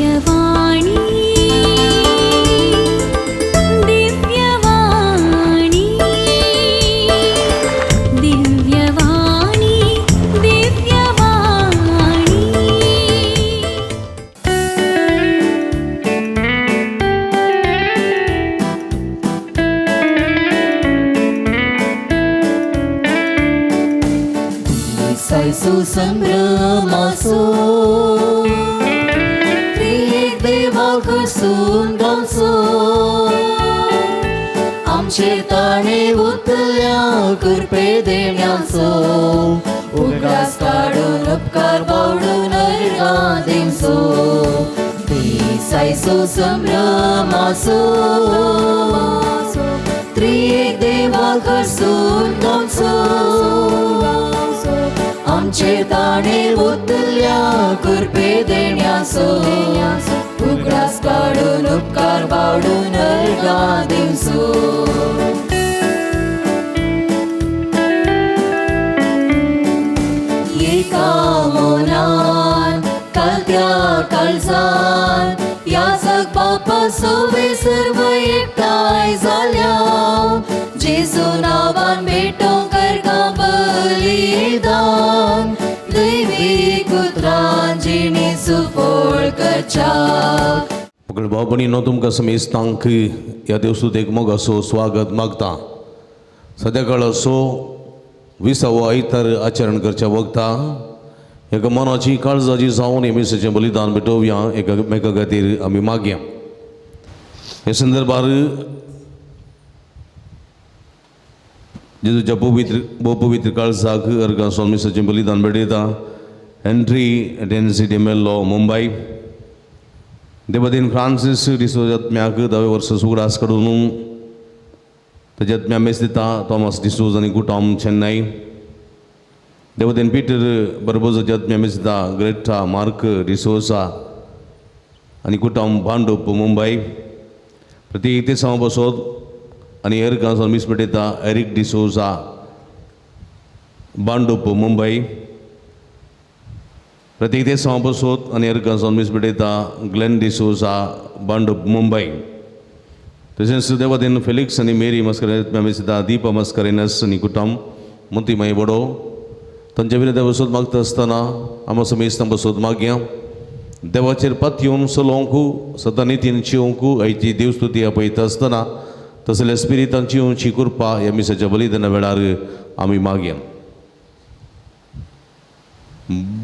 दिव्यवाणी दिव्यवाणी दिव्यवाणी दिव्यवाणी सैसु संभ्रमासो त्रिएक देवा कडसून गावचो आमचे ताणे उतल्या कृपे देण्याचो उगडास काढून उपकार बावडून अर्गा देवचो ती सैसु संभ्रमासो त्रिएक देवा कडसून गावचो आमचे ताणे उतल्या कृपे देण्याचो उगडास काढून उपकार बावडून अर्गा दिवचो एका मोनान कालत्या काळजान याजक बापा सोवे सर्व एकठांय जाल्या जेजू नावान भेटो करगा बलिदान दैवी कुत्रान जिणेचो फळ करच्या पकड भावभयणींनो तुमकां समेस्तांक ह्या देवस्तुतेक मोगाचो स्वागत मागता. सद्याकाळ असो 20वो आयतार आचरण करच्या वखता एका मनाची काळजाची जावन एमिसाचें बलिदान भेटोवया एकामेका खातीर आमी मागया. हे संदर्भार जेजूच्या पवित्र काळजाक अर्गां मिसाचें बलिदान भेटयता. हेनरी डेन्सी डेमेल्लो मुंबय. देवदेन फ्रांसीस डिसोजा आत्म्याक 10 वर्सां सुगडास काडून ताच्या आत्म्या मेस दिता. थॉमस डिसोज आनी कुटुंब चेन्नई. देवदेन पीटर बर्बोजाच्या आत्म्या मेस दिता. ग्रेटा मार्क डिसोजा आनी कुटुंब भांडूप मुंबय. प्रत्येक ते बसोत आनी हेर गांवांत मीस भेटयता. एरिक डिसोजा भांडूप मुंबय. प्रत्येक ते बसोत आनी हेर गांवांत मीस भेटयता. ग्लेन डिसोजा भांडूप मुंबय. तशेंच देवादेन फेलिक्स आनी मेरी मस्करेन मीस दिता. दीपा मस्करेनस आनी कुटुंब मोतीमाई बडो. तांचे विरोधात बसोत मागता आसतना आमी समेस्तां बसोत मागया. देवाचेर पातयेवन चलोवंकू सदां नितीन जिवंकू आयची देवस्तुती आपयता आसतना तसल्या स्पिरितान जिवची कृपा ह्या मिसाच्या बलिदाना वेळार आमी मागया.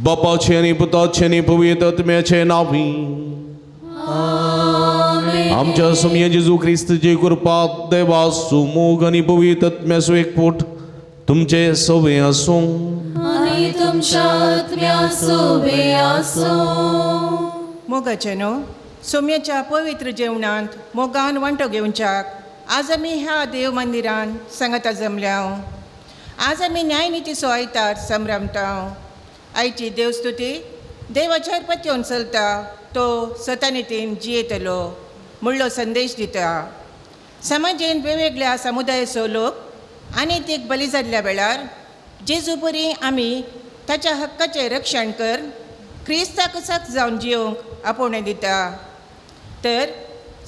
बापाचे आनी पुताचे आनी पवित्र आत्म्याचे नांवी आमच्या समया जेजू क्रिस्ताची कृपा देवाचो मोग आनी पवित्र आत्म्याचो एकपूट तुमचे सवे आसूं आनी तुमच्या आत्म्याचो बी आसूं. मोगाचे न्हू सोम्याच्या पवित्र जेवणांत मोगान वांटो घेवच्याक आज आमी ह्या देव मंदिरान सांगाता जमल्या. आज आमी न्यायनितीचो आयतार संभ्रमता. आयची देवस्तुती देवाचेर पत्योन चलता तो सतानितीन जियेतलो म्हणलो संदेश दिता. समाजेन वेगवेगळ्या समुदायाचो लोक आनी ते बली जाल्ल्या वेळार जेजू परी आमी ताच्या हक्काचें रक्षण कर क्रिस्ताक साक जावन जियोंक आपोवणें दिता. तर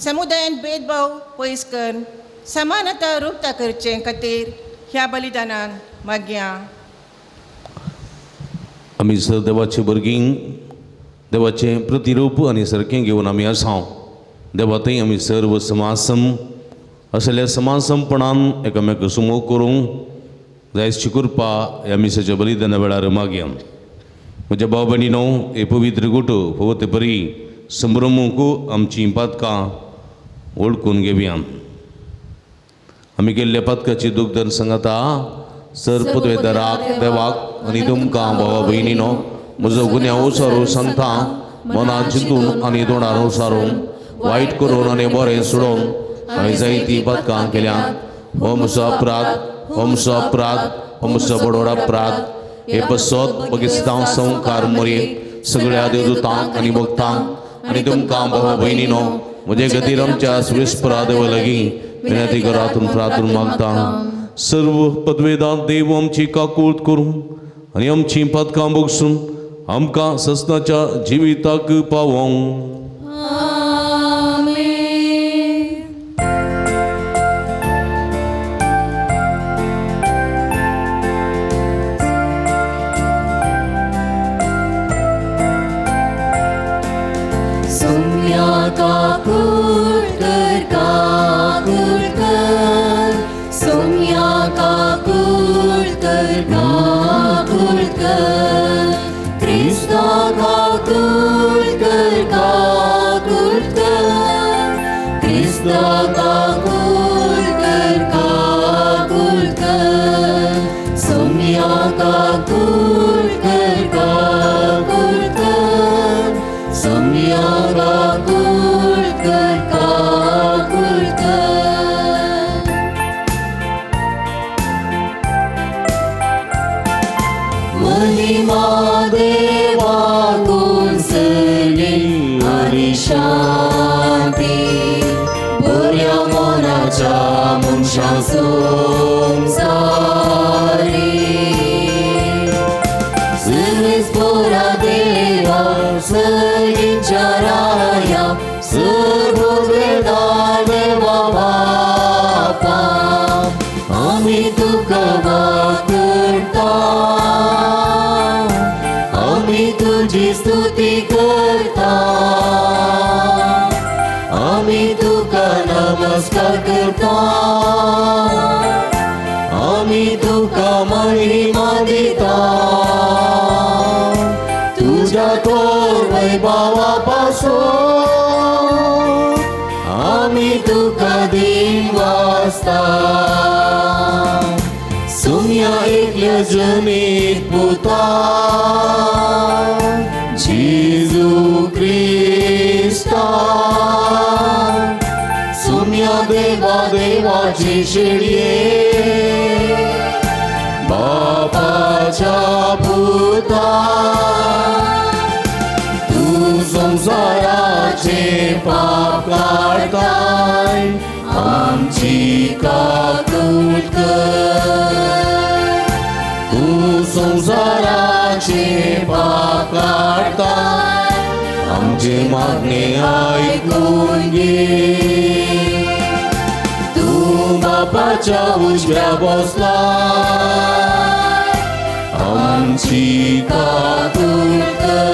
समुदायान भेदभाव पयस कर समानता रुपता करचे खातीर ह्या बलिदानान मागया. आमी सर देवाचे भुरगीं देवाचें प्रतिरूप आनी सारकें घेवन आमी आसां. देवा थंय आमी सर्व समासम असल्या समासमपणान एकामेका सुमोग करूंक जायची कृपा ह्या मिसाच्या बलिदाना वेळार मागया. म्हज्या भाव भयणींनो हे पवित्र गोठ फवत परी संभ्रमूंक आमची पातकां ओळखून घेवया. आमी केल्ल्या पातकाची दुखदर सांगता. सर पदवेदाराक देवाक आनी तुमकां भावा भयणींनो म्हजो गुन्यांव उसारून सांगता. मनांत चिंतून आनी तोंडार उसारून वायट करून आनी बरें सोडून हांवें जायती पातकां केल्यात. हो म्हजो अपराध हो म्हजो अपराध हो म्हजो बडोड अपराध. हे पसत बगिस्तांव संवकार मोरये सगळ्या देवदूतांक आनी भक्तांक आनी तुमकां भावा भयणींनो म्हजे खातीर आमच्या सुवेस्परा देवा लागीं विनंती करातून प्रार्थना मागता. सर्व पदवेदार देव आमची काकूळट करून आनी आमची पदकां बगसून आमकां ससनाच्या जिविताक पावोंक काकुळकर सौम्या काकुळकर काकुळकर क्रिस्ता काकुळकर काकुळकर क्रिस्ता काकुळकर काकुळकर सौम्या काकुळकर काकुळकर सौम्या काकुळकर काकुळकर महिमा देवा कोसले आणि शांती बऱ्या मनाच्या मनशा संसारी सर्वेस्परा देवा सगळींच्या राया सर्ववेदा देवा बापा आम्ही तुका वाकरता आम्ही तुझी स्तुती करता आम्ही तुका नमस्कार करता आम्ही तुका महिमा दिता तुझ्या थोर वैभवापासून आम्ही तुका दिन वाजता सौम्या एकल्या जमीत पुता जेजू क्रिस्ता सौम्या देवा देवाची शेडये बापाच्या पुता तू संसाराचे पाप काढताय आमची काकुळकर तू संसाराचे पाप काढताय आमचे मागणे ऐकून घे तू बापाच्या उजव्या बसला आमची काकुळकर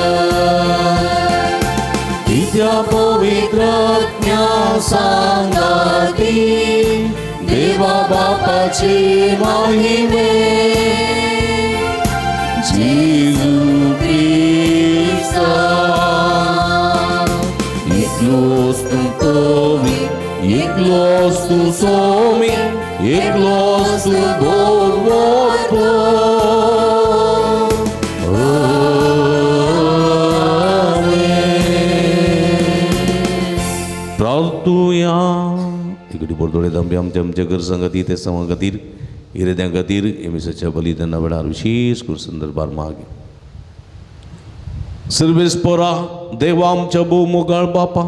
त्या पवित्र सांगाती देवा बापाचे महिमे जेजू क्रिस्ता एकलोस तू तोमी एकलोस तू सोमी एकलोस तू भोगवतो प्रार्थूया इकडे बोलतोडे दंबे आमच्या आमच्या घर संगती ते समा खातीर इरेद्यां खातीर एमिसाच्या बलिदाना वेळार विशेष करून संदर्भार मागे सर्वेस्परा देवा आमच्या भोव मोगाळ बापा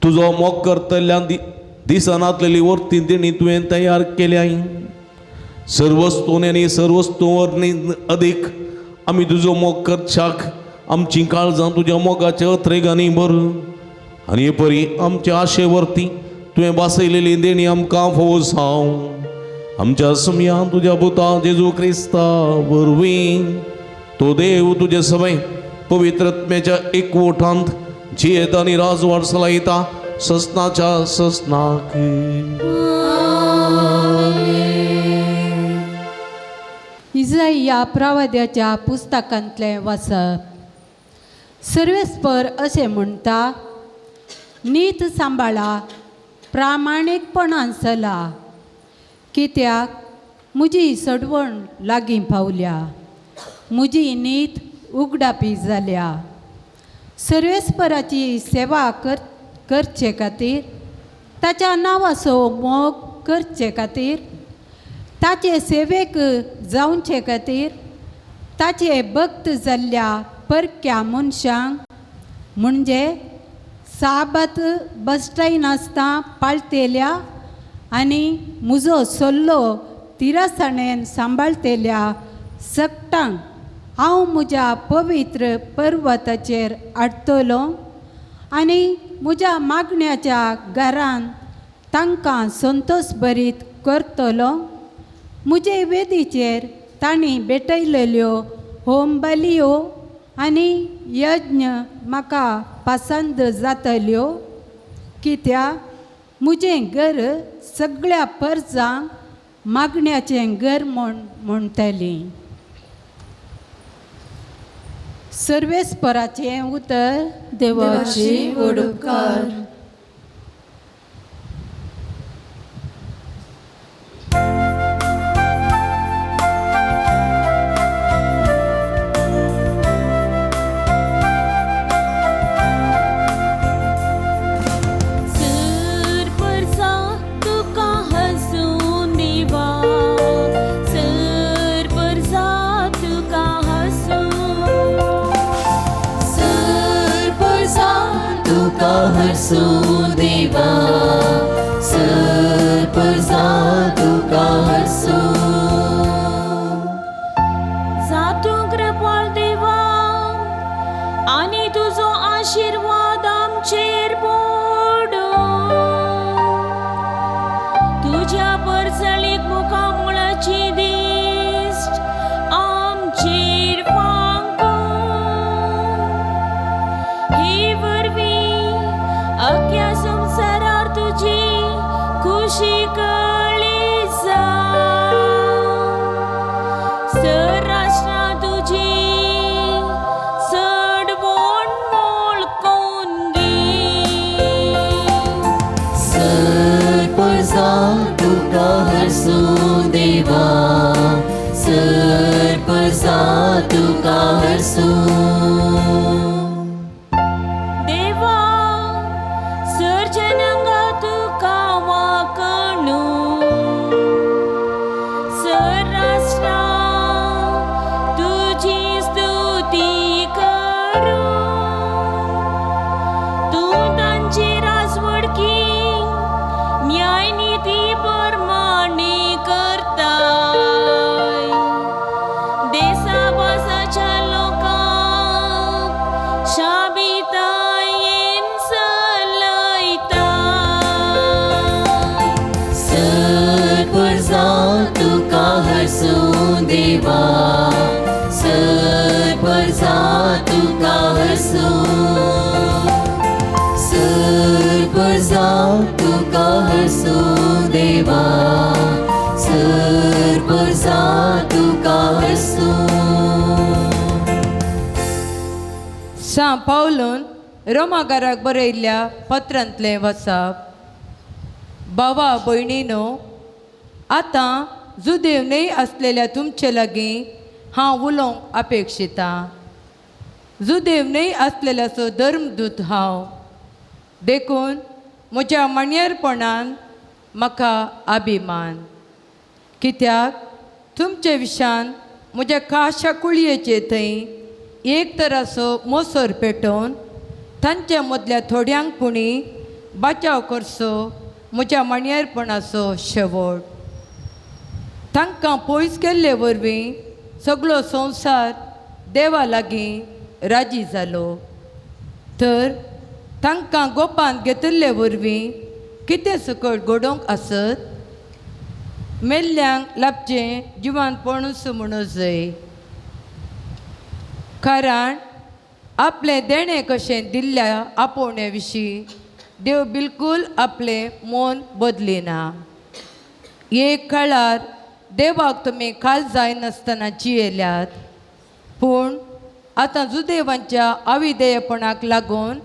तुजो मोग करतल्या दिसांतलेली वर्ती देणी तुवें तयार केल्या सर्वस्तोने आनी सर्वस्तोवर अदीक आमी तुजो मोग करच्याक आमची काळजां तुज्या मोगाच्या अत्रेगांनी भर आनी हे परी आमच्या आशेवरती तुवें बसयलेली देणी आमकां फोसाव आमच्या सौम्या तुज्या पुता जेजू क्रिस्ता वरवीं तो देव तुजे सवय पवित्रत्म्याच्या एकवटांत जियेत आनी राजवाड चलयता ससनाच्या ससनाक इसाइया प्रवाद्याच्या पुस्तकांतलें वाचप सर्वेस्पर अशें म्हणटा नीत सांबाळा प्रामाणीकपणान चला कित्याक म्हजी सडवण लागीं पावल्या म्हजी नीत उगडापी जाल्या सर्वेस्पराची सेवा करचे खातीर ताच्या नांवाचो मोग करचे खातीर ताचे सेवेक जावचे खातीर ताचे भक्त जाल्ल्या परक्या मनशांक म्हणजे साबात बसटाय नासता पाळतेल्या आनी म्हजो सल्लो तिरासाणेन सांबाळतेल्या सकटांक हांव म्हज्या पवित्र पर्वताचेर हाडटलो आनी म्हज्या मागण्याच्या घरान तांकां संतोश भरीत करतलो म्हजे वेदीचेर तांणी भेटयलेल्यो होम बलियो आनी यज्ञ म्हाका पसंद जातल्यो कित्याक म्हजें घर सगळ्या परजांक मागण्याचें घर म्हणटलीं. सर्वेस्पराचें उतर देवाची वडकार. हसूं देवा सर्पजा तुका हसूं. जातू कृपाळ देवा आनी तुजो आशीर्वाद आमचेर पडो. तुज्या परसळीक मुखामुळाची दिश्ट आमचेर फांको. हे वरवीं अख्ख्या संवसारार तुजी खुशी कळी जावं. सर्राष्ट्रां तुजी चड मोल कोण घे. सर्पजा तुका हसूं देवा सर्पजा तुका हसूं. देवा सर्पजा तुका हसूं. सर्पजा तुका हसूं देवा सर्पजा तुका हसूं. सा पावलोन रोमाकाराक बरयल्ल्या पत्रांतलें वचप. भावा भयणीनो, आतां जुदेव न्हय आसलेल्या तुमचे लागीं हांव उलोवंक अपेक्षिता. जुदेव न्हय आसलेल्याचो धर्मदूत हांव. देखून म्हज्या मणयारपणान म्हाका अभिमान. कित्याक तुमचे विशान म्हज्या खाशा कुळयेचे थंय एक तराचो मोसोर पेटोवन तांच्या मदल्या थोड्यांक पुणी बचाव करचो म्हज्या मणयारपणाचो शेवट. तांकां पयस केल्ले वरवीं सगळो संवसार देवा लागीं राजी जालो. तर तांकां गोपान घेतिल्ले वरवीं कितें सकट घडोवंक आसत? मेल्ल्यांक लाभचें जिवान पणूस म्हणूं जाय. कारण आपलें देणें कशें दिल्ल्या आपोवण्या विशीं देव बिलकूल आपलें मोन बदलिना. एक काळार देवाक तुमी खाल जायनासतना जियेल्यात, पूण आतां जुदेवांच्या अविधेयपणाक लागून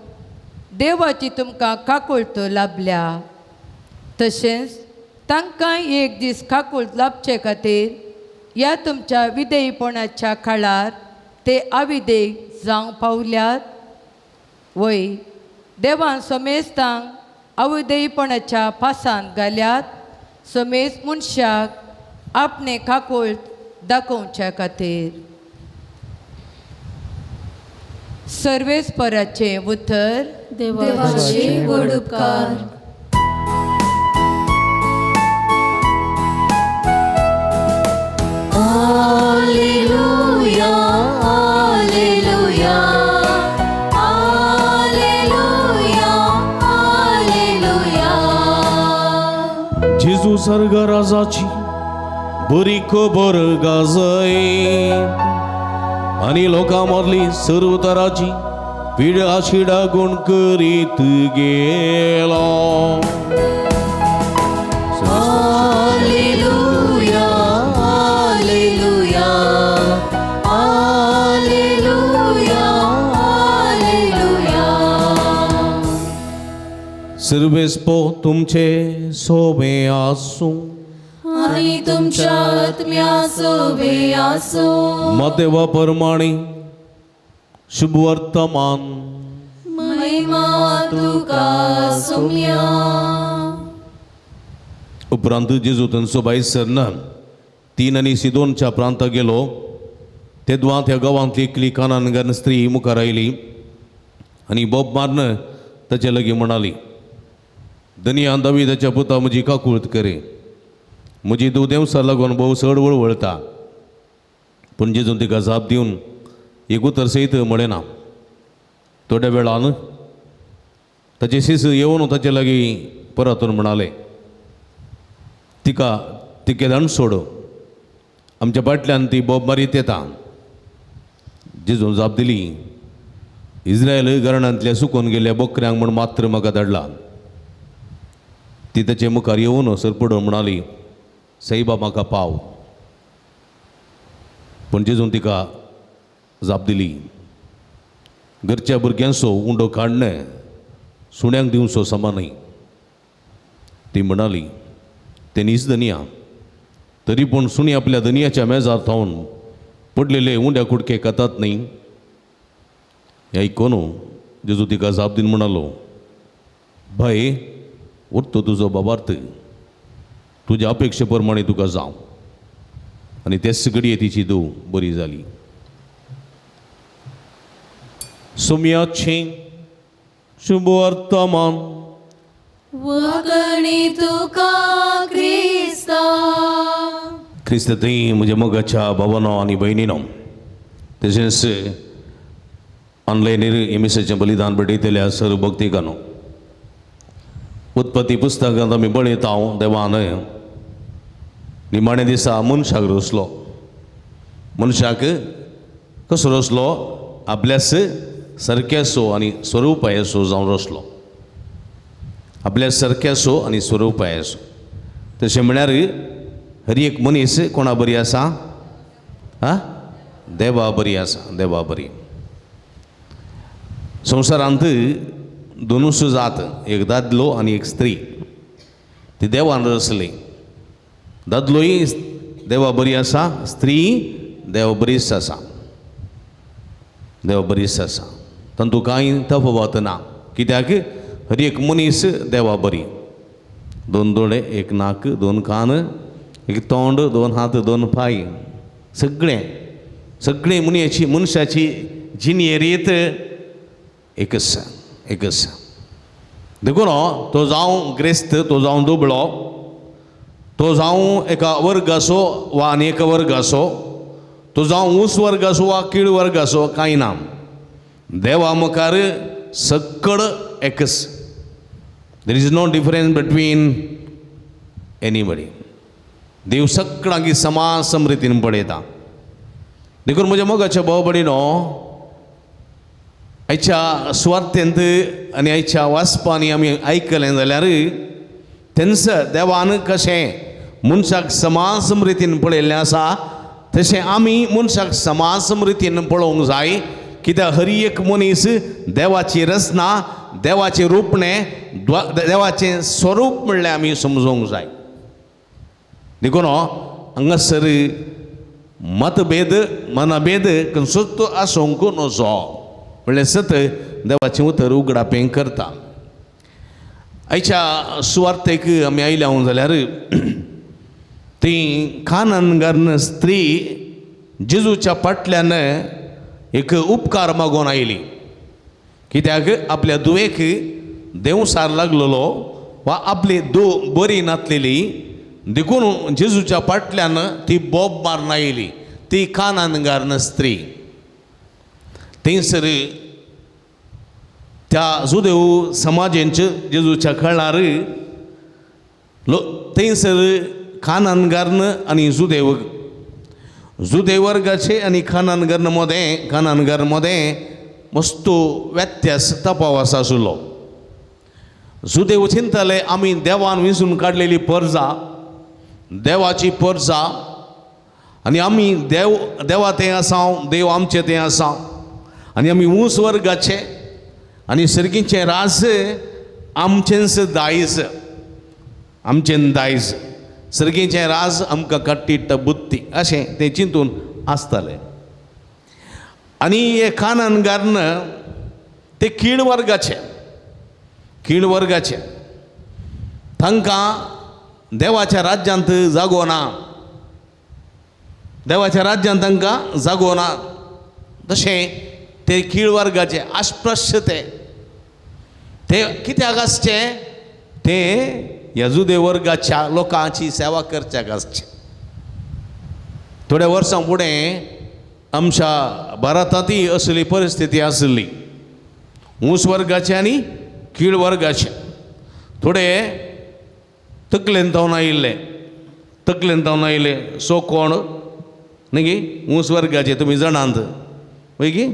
देवाची तुमकां काकूळट लाभल्या. तशेंच तांकांय एक दीस काकूळट लाभचे खातीर ह्या तुमच्या विधेयपणाच्या काळार ते अविधेय जावंक पावल्यात. वय देवान समेस्तांक अविधेयपणाच्या पासान घाल्यात, समेज मनशाक आपणे काकूळट दाखोवच्या खातीर. सर्वेस्पराचें उतर देवाची वडकार. Alleluia, Alleluia, Alleluia, Alleluia. जेजू सर्ग राजाची बरी खबर गाजय. आणि लोकांमधली सर्व तराची पिढा शिडा गुण करीत गेला. Alleluia, Alleluia, Alleluia, Alleluia. सर्वेस्पो तुमचे सोबे आसू आणि तुमच्या आत्म्या सोबे असो. मतेवा परमाणे शुभ वर्तमान महिमा तुका सुम्या. उपरांत जेजू तांचो भाईसरना 3 आनी सिदोनच्या प्रांताक गेलो. तेदवा त्या गांवांतली एकली कानानगर स्त्री मुखार आयली आनी बोब मारन ताचे लागीं म्हणाली, दनिया दाविदाच्या पुता म्हजी काकूळट करे. म्हजी दुदेवसार लागून भोव चडवळ वळटा. पूण जेजून तिका जाप दिवन एक उतर सयत म्हणेना. थोड्या वेळान ताचे शिस येवन ताचे लागीं परतून म्हणाले, तिका तिकेदान सोड, आमच्या फाटल्यान ती बोब मारीत येता. जेजून जाप दिली, इस्रायल घराण्यांतल्या सुकून गेल्ल्या बोकऱ्यांक म्हण मात्र म्हाका धाडला. ती ताचे मुखार येवन सरपडून म्हणाली, साईबा म्हाका पाव. पूण जेजून तिका जाप दिली, घरच्या भुरग्यांचो उंडो काडणे सुण्यांक दिवचो समान न्ही. ती म्हणाली, ते नीस दनिया, तरी पूण सुणी आपल्या दनियाच्या मेजार थावन पडलेले उंड्या कुडके खातात न्ही. हें आयकून जेजू तिका जाप दिवन म्हणालो, भाय उरतो तुजो बाबार्थ, तुज्या अपेक्षे प्रमाणे तुका जावं. आनी तेच घडये तिची दू बरी जाली. सुम्याचें शुभ वर्तमान वगणी तुका क्रिस्ता. क्रिस्त थंय म्हज्या मोगाच्या भावानो आनी भयणीनो, तशेंच ऑनलायनीर एमिसाचें बलिदान भेटयतल्या सर्व भक्तिकांनो, उत्पत्ती पुस्तकांत आमी पळयता देवान निमाणे दिसा मनशाक रचलो. मनशाक कसो रचलो? आपल्यास सारक्याचो आनी स्वरुपायेचो जावन रचलो. आपल्या सारक्याचो आनी स्वरुपायेचो. तशें म्हळ्यार हर एक मनीस कोणा बरी आसा? देवा बरी आसा, देवा बरी. संवसारांत दोनूच जात, एक दादलो आनी एक स्त्री, ती देवान रचली. दादलोय देवा बरी आसा, स्त्री देवा बरीच आसा, देवा बरीच आसा. तातूंत कांय तफावत ना. कित्याक हर एक मनीस देवा बरी. 2 दोळे, 1 नाक, 2 कान, 1 तोंड, 2 हात, 2 पाय, सगळे मनशाची जिणेरीत एकच आसा. देखून तो जावं ग्रेस्त, तो जावं दुबळो, तो जावं एका वर्ग आसो वा आनी एका वर्ग आसो, तो जावं ऊंच वर्ग आसो वा कीड वर्ग आसो, कांय ना. देवा मुखार सक्कड एकच. There is no difference between anybody. देव सगळ्यांक समान समरितीन पळयता. देखून म्हज्या मोगाच्या भाव भयणीनो, आयच्या सुवार्थेंत आनी आयच्या वाचपांनी आमी आयकलें जाल्यार तेन्ना देवान कशें मनशाक समान समरितीन पळयल्लें आसा, तशें आमी मनशाक समान समरितीन पळोवंक जाय. कित्याक हर एक मनीस देवाची रचना, देवाचें रूपणें, देवाचें स्वरूप म्हणल्यार आमी समजूंक जाय. देखून हांगासर मतभेद मनभेद खंयचोच आसूंक नजो म्हणल्यार सत देवाचें उतर उगडापें करता. आयच्या सुवार्थेक आमी आयल्या जाल्यार ती कानानगर स्त्री जेजूच्या फाटल्यान एक उपकार मागून आयली. कित्याक आपल्या दुयेक देवसार लागलेलो वा आपली बरी नासलेली, देखून जेजूच्या फाटल्यान ती बोब मारून आयली. ती कानानगर स्त्री. थंयसर त्या जुदेव समाजांच्या जेजूच्या काळार थंयसर कानानगर आनी जुदेव जुदे वर्गाचे आणि खानानगरमध्ये मस्त व्यत्यास तफावत आसलो. जुदे चिंतले आमी देवान विंचून काडलेली परजा, देवाची परजा, आनी आमी देवा तें आसा, देव आमचे तें आसा, आनी आमी ऊंच वर्गाचे आनी सर्गीचें राज आमचेंच दायज, आमचें दायज, सर्गीचें राज आमकां काडटीट बुद्धी अशें तें चिंतून आसतालें. आनी हे खानानगारन ते कीड वर्गाचे तांकां देवाच्या राज्यांत जागो ना, देवाच्या राज्यांत तांकां जागो ना. तशें ते कीड वर्गाचे अस्पृश्य ते कित्याक आसचे, ते येजुदे वर्गाच्या लोकांची सेवा करच्याक आसचे. थोड्या वर्सां फुडें आमच्या भारतांतय असली परिस्थिती आसली. ऊंच वर्गाचे आनी कीड वर्गाचे थोडे तकलेन जावन आयिल्ले सो कोण न्ही गे ऊंच वर्गाचे तुमी जाणांत पळय गे.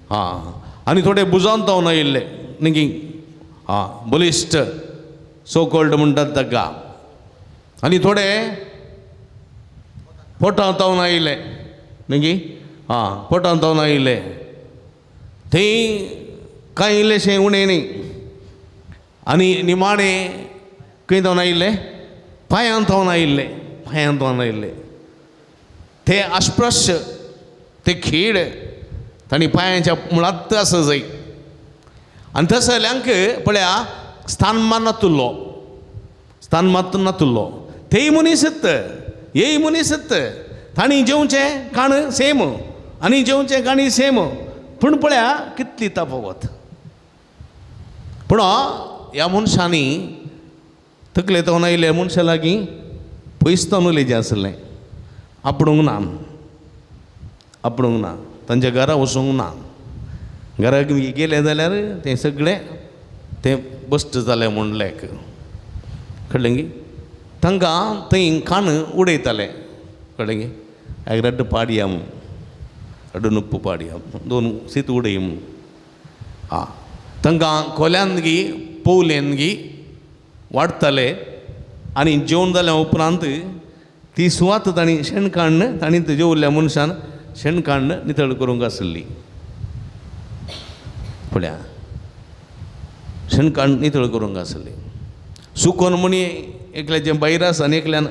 हां, आनी थोडे बुजावन जावन आयिल्ले न्ही गे. हां, बलिश्ट सो कॉल्ड म्हणटात ताका. आनी थोडे पोटां जावन आयिल्ले न्ही गे. हां, पोटां जावन आयिल्ले थंय कांय इल्लेशें उणें न्ही. आनी निमाणे खंय जावन आयिल्ले, पांयांत जावन आयिल्ले. ते अस्पृश्य, ते खीड तांणी पांयाच्या मुळांत आसा जाय. आनी तसल्यांक पळया स्थानमान नातुल्लो. तेय मनीसच, हेय मनीसच. तांणी जेवचें खाण सेम आनी जेवचें खाणी सेम, पूण पळया कितली तफावत. पूण ह्या मनशांनी तकले जावन आयिल्ल्या मनशा लागीं पयसतान उलयचें आसलें. आपणूंक ना, तांच्या घरा वचूंक ना. घराक गेले जाल्यार तें सगळें तें बश्ट जालें म्हणलें कळ्ळें गे. तांकां थंय खाण उडयतालें कळ्ळें गे. रड्ड पाडया म्हूण, रड्ड नुप्प पाडया, 2 सीत उडय म्हूण. हां, तांकां खोल्यान गी पवलेन गी वाडटाले. आनी जेवण जाल्या उपरांत ती सुवात तांणी तांणी जेवल्ल्या मनशान शेण काडून नितळ करूंक आसली. पळया शेण काडून नितळ करूंक आसली. सुकोन मणी एकल्याचें भायर आसा आनी एकल्यान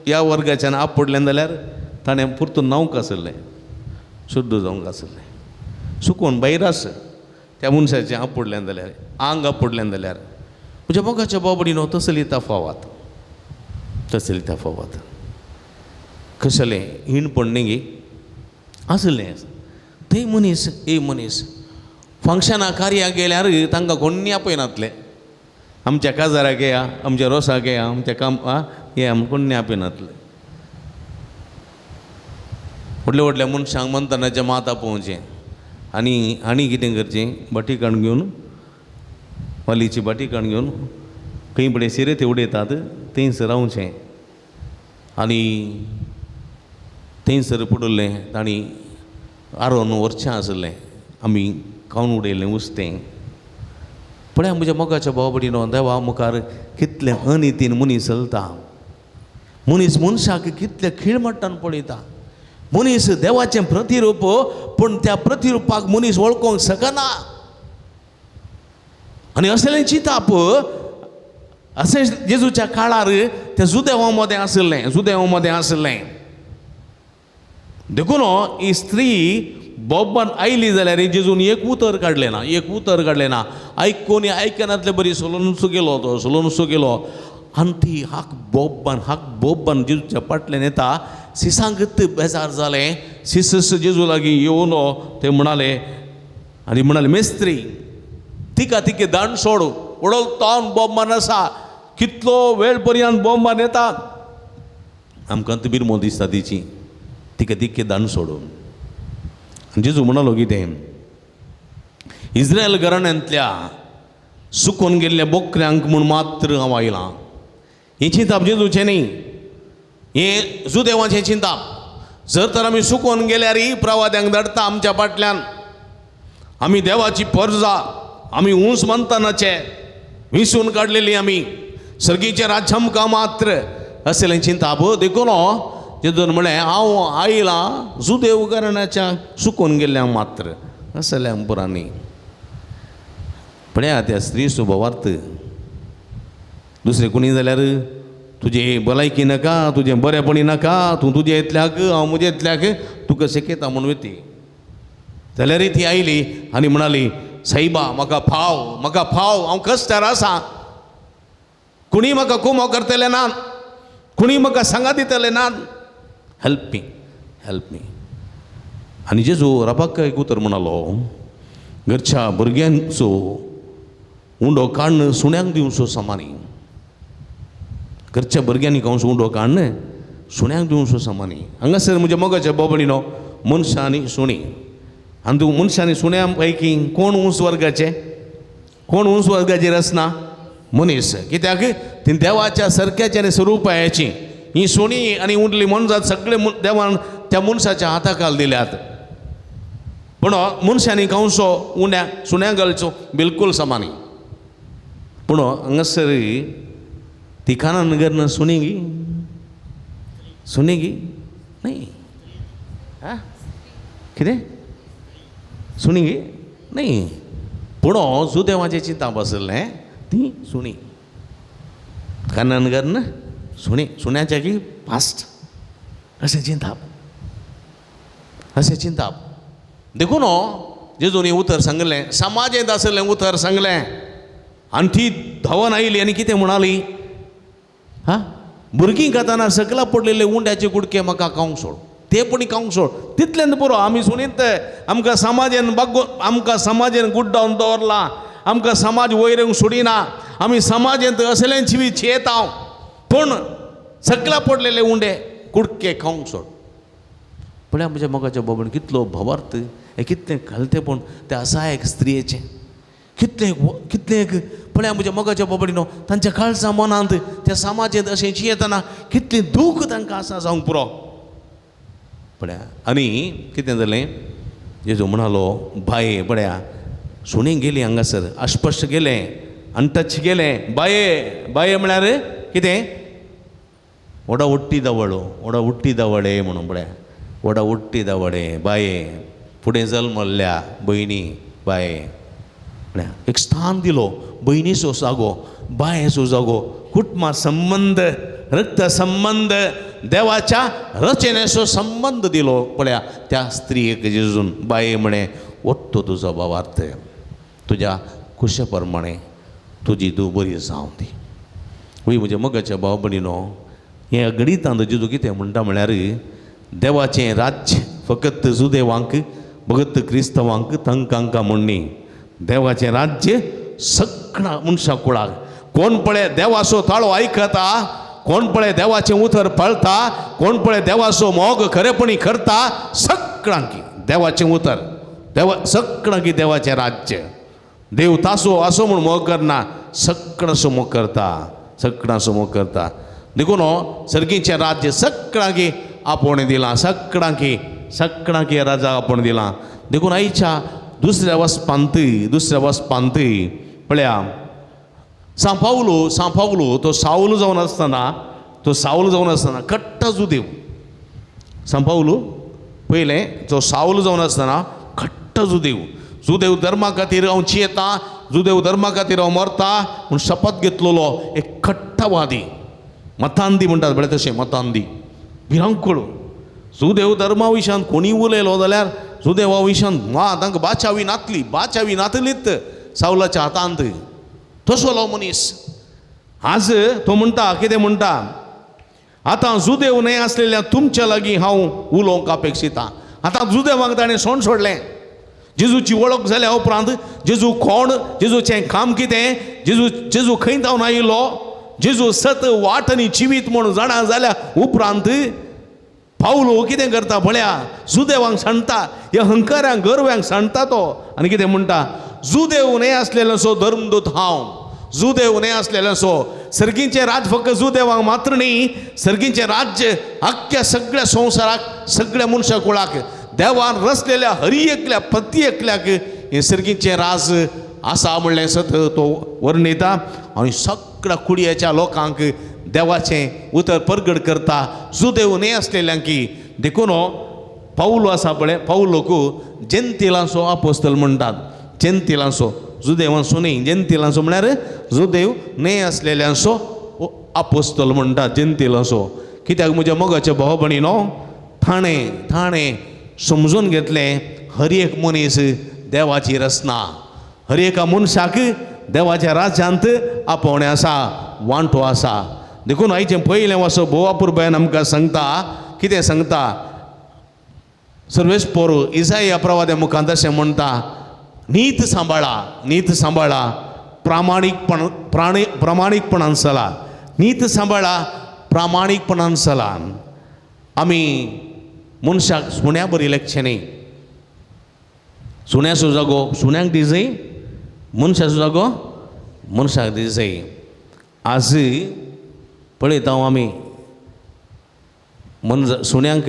ह्या वर्गाच्यान आपडल्यान जाल्यार ताणें पुरतून न्हावंक आसलें, शुद्ध जावंक आसलें. सुकोन भायर आसा त्या मनशाचें आपडल्यान जाल्यार, आंग आपडल्यान जाल्यार म्हज्या मोगाच्या बाबडीन तसली तफावत कसलें हिणपण न्ही गे आसलें. थंय मनीस फंक्शना कार्याक गेल्यार तांकां कोणी आपयनातले. आमच्या काजाराक येया, आमच्या रोसाक येया, आमच्या येया कोणी आपयनातले. व्हडल्या मनशांक म्हणटनाच्या मात आपोवचें आनी कितें करचें, बाटी काण घेवन, वालीची बाटी काण घेवन खंय फुडें सिरेते उडयतात थंयसर रावचें. आनी थंयसर पडुल्लें तांणी आरोन व्हरचें आसलें. आमी खावन उडयलें उस्तें. पळया म्हज्या मोगाच्या भावबडीनो, देवा मुखार कितलें अनितीन मनीस चलता. मनशाक कितले खीळमट्टान पळयता. मनीस देवाचें प्रतिरूप, पूण त्या प्रतिरुपाक मनीस वळखूंक शकना. आनी असलें चिताप अशें जेजूच्या काळार त्या जुदेवा मदें आसलें. देखून ही स्त्री बोब्बान आयली जाल्यार जेजून एक उतर काडलें ना. कोणी आयकनातले बरी सोलोनसो गेलो आनी ती हाक बोब्बान जेजूच्या फाटल्यान येता. सिसांगत बेजार जालें. सिसस जेजू लागीं येवन ते म्हणाले मेस्त्री तिका तिके दांड सोड, उडोलतावन बोब्बान आसा, कितलो वेळ पर्यंत बोब्बान येता. आमकां ती बिरमो दिसता तिची. तिका तिके दांड सोडून जेजू म्हणालो कितें, इस्रायल घराण्यांतल्या सुकोन गेल्ल्या बोकऱ्यांक म्हूण मात्र हांव आयलां. हें चिंताप जेजूचें न्ही, हें जुदेवाचें चिंताप. जर तर आमी सुकोवन गेल्यार प्रवाद्यांक धाडटा आमच्या फाटल्यान. आमी देवाची परजा आमी उंच मानतनाचे विसरून काडलेली आमी सर्गीचे राज्य आमकां मात्र असलें चिंता पळय देखून जेजून म्हळें हांव आयलां जुदेव घराण्याच्या सुकोवन गेल्ल्या मात्र असल्या पुरांनी. पळया त्या स्त्री स्वभावार्थ दुसरें कोणी जाल्यार तुजी भलायकी नाका तुजें बरेपणी नाका तूं तुजे इतल्याक हांव म्हजे इतल्याक तुका शिकयता म्हूण वती. जाल्यार ती आयली आनी म्हणाली साईबा म्हाका फाव हांव कश्टार आसा. कुणी म्हाका कुमो करतले नात, कुणी म्हाका सांगा दितले नात. Help me. आनी जेजू राबाक एक उतर म्हणालो घरच्या भुरग्यांचो उंडो काडून सुण्यांक दिवचो समानी. घरच्या भुरग्यांनी कंस उंडो काडून सुण्यांक दिवचो समानी. हांगासर म्हणजे मोगाच्या बोबडीनो मनशां आनी सुणी. आनी तूं मनशां आनी सुण्यां पैकी कोण उंच वर्गाचेर आसना? मनीस. कित्याक ती देवाच्या सारक्याची आनी स्वरुपायाची ही सुणी आनी उरली मनजात सगळे देवान त्या मनशाच्या हाताखाल दिल्यात. पूण मनशांनी कंसो उण्या सुण्या घालचो बिलकूल समानी. पूण हांगासर ती कानान घरना सुणी गी नाही कितें सुणी गी नाही. पूण जुदेवाचें चिंता बसलें ती सुणी कानान घरना सुण्याच्या की फास्ट अशें चिंताप देखून जेजून उतर सांगलें समाजेंत आसलें उतर सांगलें. आनी ती धांवन आयली आनी कितें म्हणाली भुरगीं खाताना सकला पडलेले उंड्याचे कुडके म्हाका खावंक सोड ते पूण खावंक सोड तितल्यान पुरो. आमी सुणीत आमकां समाजेन गुड्डावन दवरला, आमकां समाज वयरूंक सोडिना, आमी समाजेंत असल्यांची बी चेता पूण सकला पडलेले उंडे कुडके खावंक सोड. पळय म्हज्या मोगाच्या बाबून कितलो भावार्थ हे कितलें घालतेपण ते आसा एक स्त्रियेचें कितलें पळय म्हज्या मोगाच्या बाबडीनो तांच्या काळजा मनांत त्या समाजेंत अशें जियेतना कितलें दूख तांकां आसा जावंक पुरो. पळया आनी कितें जालें जेजू म्हणालो बाये पळया सुणी गेली हांगासर अस्पश्ट गेलें अनटच गेलें. बाये म्हळ्यार कितें ओडा उट्टी दावडे म्हणून पळया ओडा उट्टी दावडे बाये फुडें जल्मल्ल्या भयणी बाये म्हळ्या एक स्थान दिलो. भयणीचो जागो बायेचो जागो कुटुंबा संबंध रक्त संबंध देवाच्या रचनेचो संबंध दिलो. पळया त्या स्त्रियेक जेजून बाये म्हणे ओत्तो तुजो भावार्थ तुज्या कुशे प्रमाणे तुजी तूं बरी जावं दी. वय म्हज्या मोगाच्या भाव भयणीनो हें गणितांत जेजू कितें म्हणटा म्हळ्यार देवाचें राज्य फकत जुदेवांक भगत क्रिस्तवांक तांकां म्हणनी. देवाचें राज्य सगळ्या मनशा कुळाक कोण पळय देवाचो ताळो आयकता, कोण पळय देवाचें उतर पळता, कोण पळय देवाचो मोग खरेपणी करता सगळ्यांक देवाचें उतर सगळ्यांक देवाचें राज्य. देव तासो आसो म्हूण मोग करना सगळ्यांचो मोग करता. देखून सर्गीचें राज्य सगळ्यांक आपोण दिलां सगळ्यांक राजा आपोण दिलां. देखून आयच्या दुसऱ्या वस्पांत पळया सांपावलो तो सावल जावन आसतना खट्ट जुदेव सांपावलो पयलें तो सावल जावन आसतना खट्ट जुदेव धर्मा खातीर हांव जियेता, जुदेव धर्मा खातीर हांव मरता म्हूण शपथ घेतलेलो एक खट्टवादी मतांदी म्हणटात बरें तशें मतांदी भिरांकूळ. जुदेव धर्मा विशयान कोणी उलयलो जाल्यार जुदेवा विशयान तांकां बाचावी नातलीत सावलाच्या हातांत. तसलो मनीस आज तो म्हणटा कितें म्हणटा आतां जुदेव न्हय आसलेल्या तुमच्या लागीं हांव उलोवंक अपेक्षिता. आतां जुदेवांक ताणें सोंड सोडलें. जेजूची वळख जाल्या उपरांत जेजू कोण, जेजूचें काम कितें, जेजू खंय जावन आयिल्लो, जेजू सत वाट आनी जिवीत म्हूण जाणा जाल्या उपरांत पावलो कितें करता पळया जुदेवांक सांडटा, ह्या हंकारांक गर्व्यांक सांडटा तो आनी कितें म्हणटा जुदेव न्हय आसलेलो सो धर्मदूत हांव, जुदेव न्हय आसलेलो सो सर्गींचे राज फक्त जुदेवांक मात्र न्ही, सर्गींचे राज्य अख्ख्या सगळ्या संवसाराक सगळ्या मनशा कुळाक देवान रचलेल्या हरी एकल्या प्रती एकल्याक हे सर्गींचे राज आसा म्हणलें सत तो वर्णयता आनी सगळ्या कुडयाच्या लोकांक देवाचें उतर परगट करता. जुदेव न्ही आसलेल्यांक देखून पावलो आसा पळय, पावलोक जेंतिलांचो आपोस्तल म्हणटात. जेंतिलांचो, जुदेवांचो न्ही, जेंतिलांचो म्हळ्यार जुदेव न्ही आसलेल्यांचो आपोस्तल म्हणटात, जेंतिलांचो. कित्याक म्हज्या मोगाच्या भाव भयणीनो, थाणे समजून घेतलें हर एक मनीस देवाची रचना, हर एका मनशाक देवाच्या राज्यांत आपोवणें आसा, वांटो आसा. देखून आयचें पयलें वर्स बोवापूर बयान आमकां सांगता, कितें सांगता, सर्वेस्पोर इसाया प्रवाद्या मुखांत अशें म्हणटा, नीत सांबाळा प्रामाणीकपणान चला, नीत सांबाळा प्रामाणीकपणान चला. आमी मनशाक सुण्या बरी लेखचें न्ही. सुण्याचो जागो सुण्यांक दिजय, मनशाचो जागो मनशाक दिजय. आज पळयता हांव आमी सुण्यांक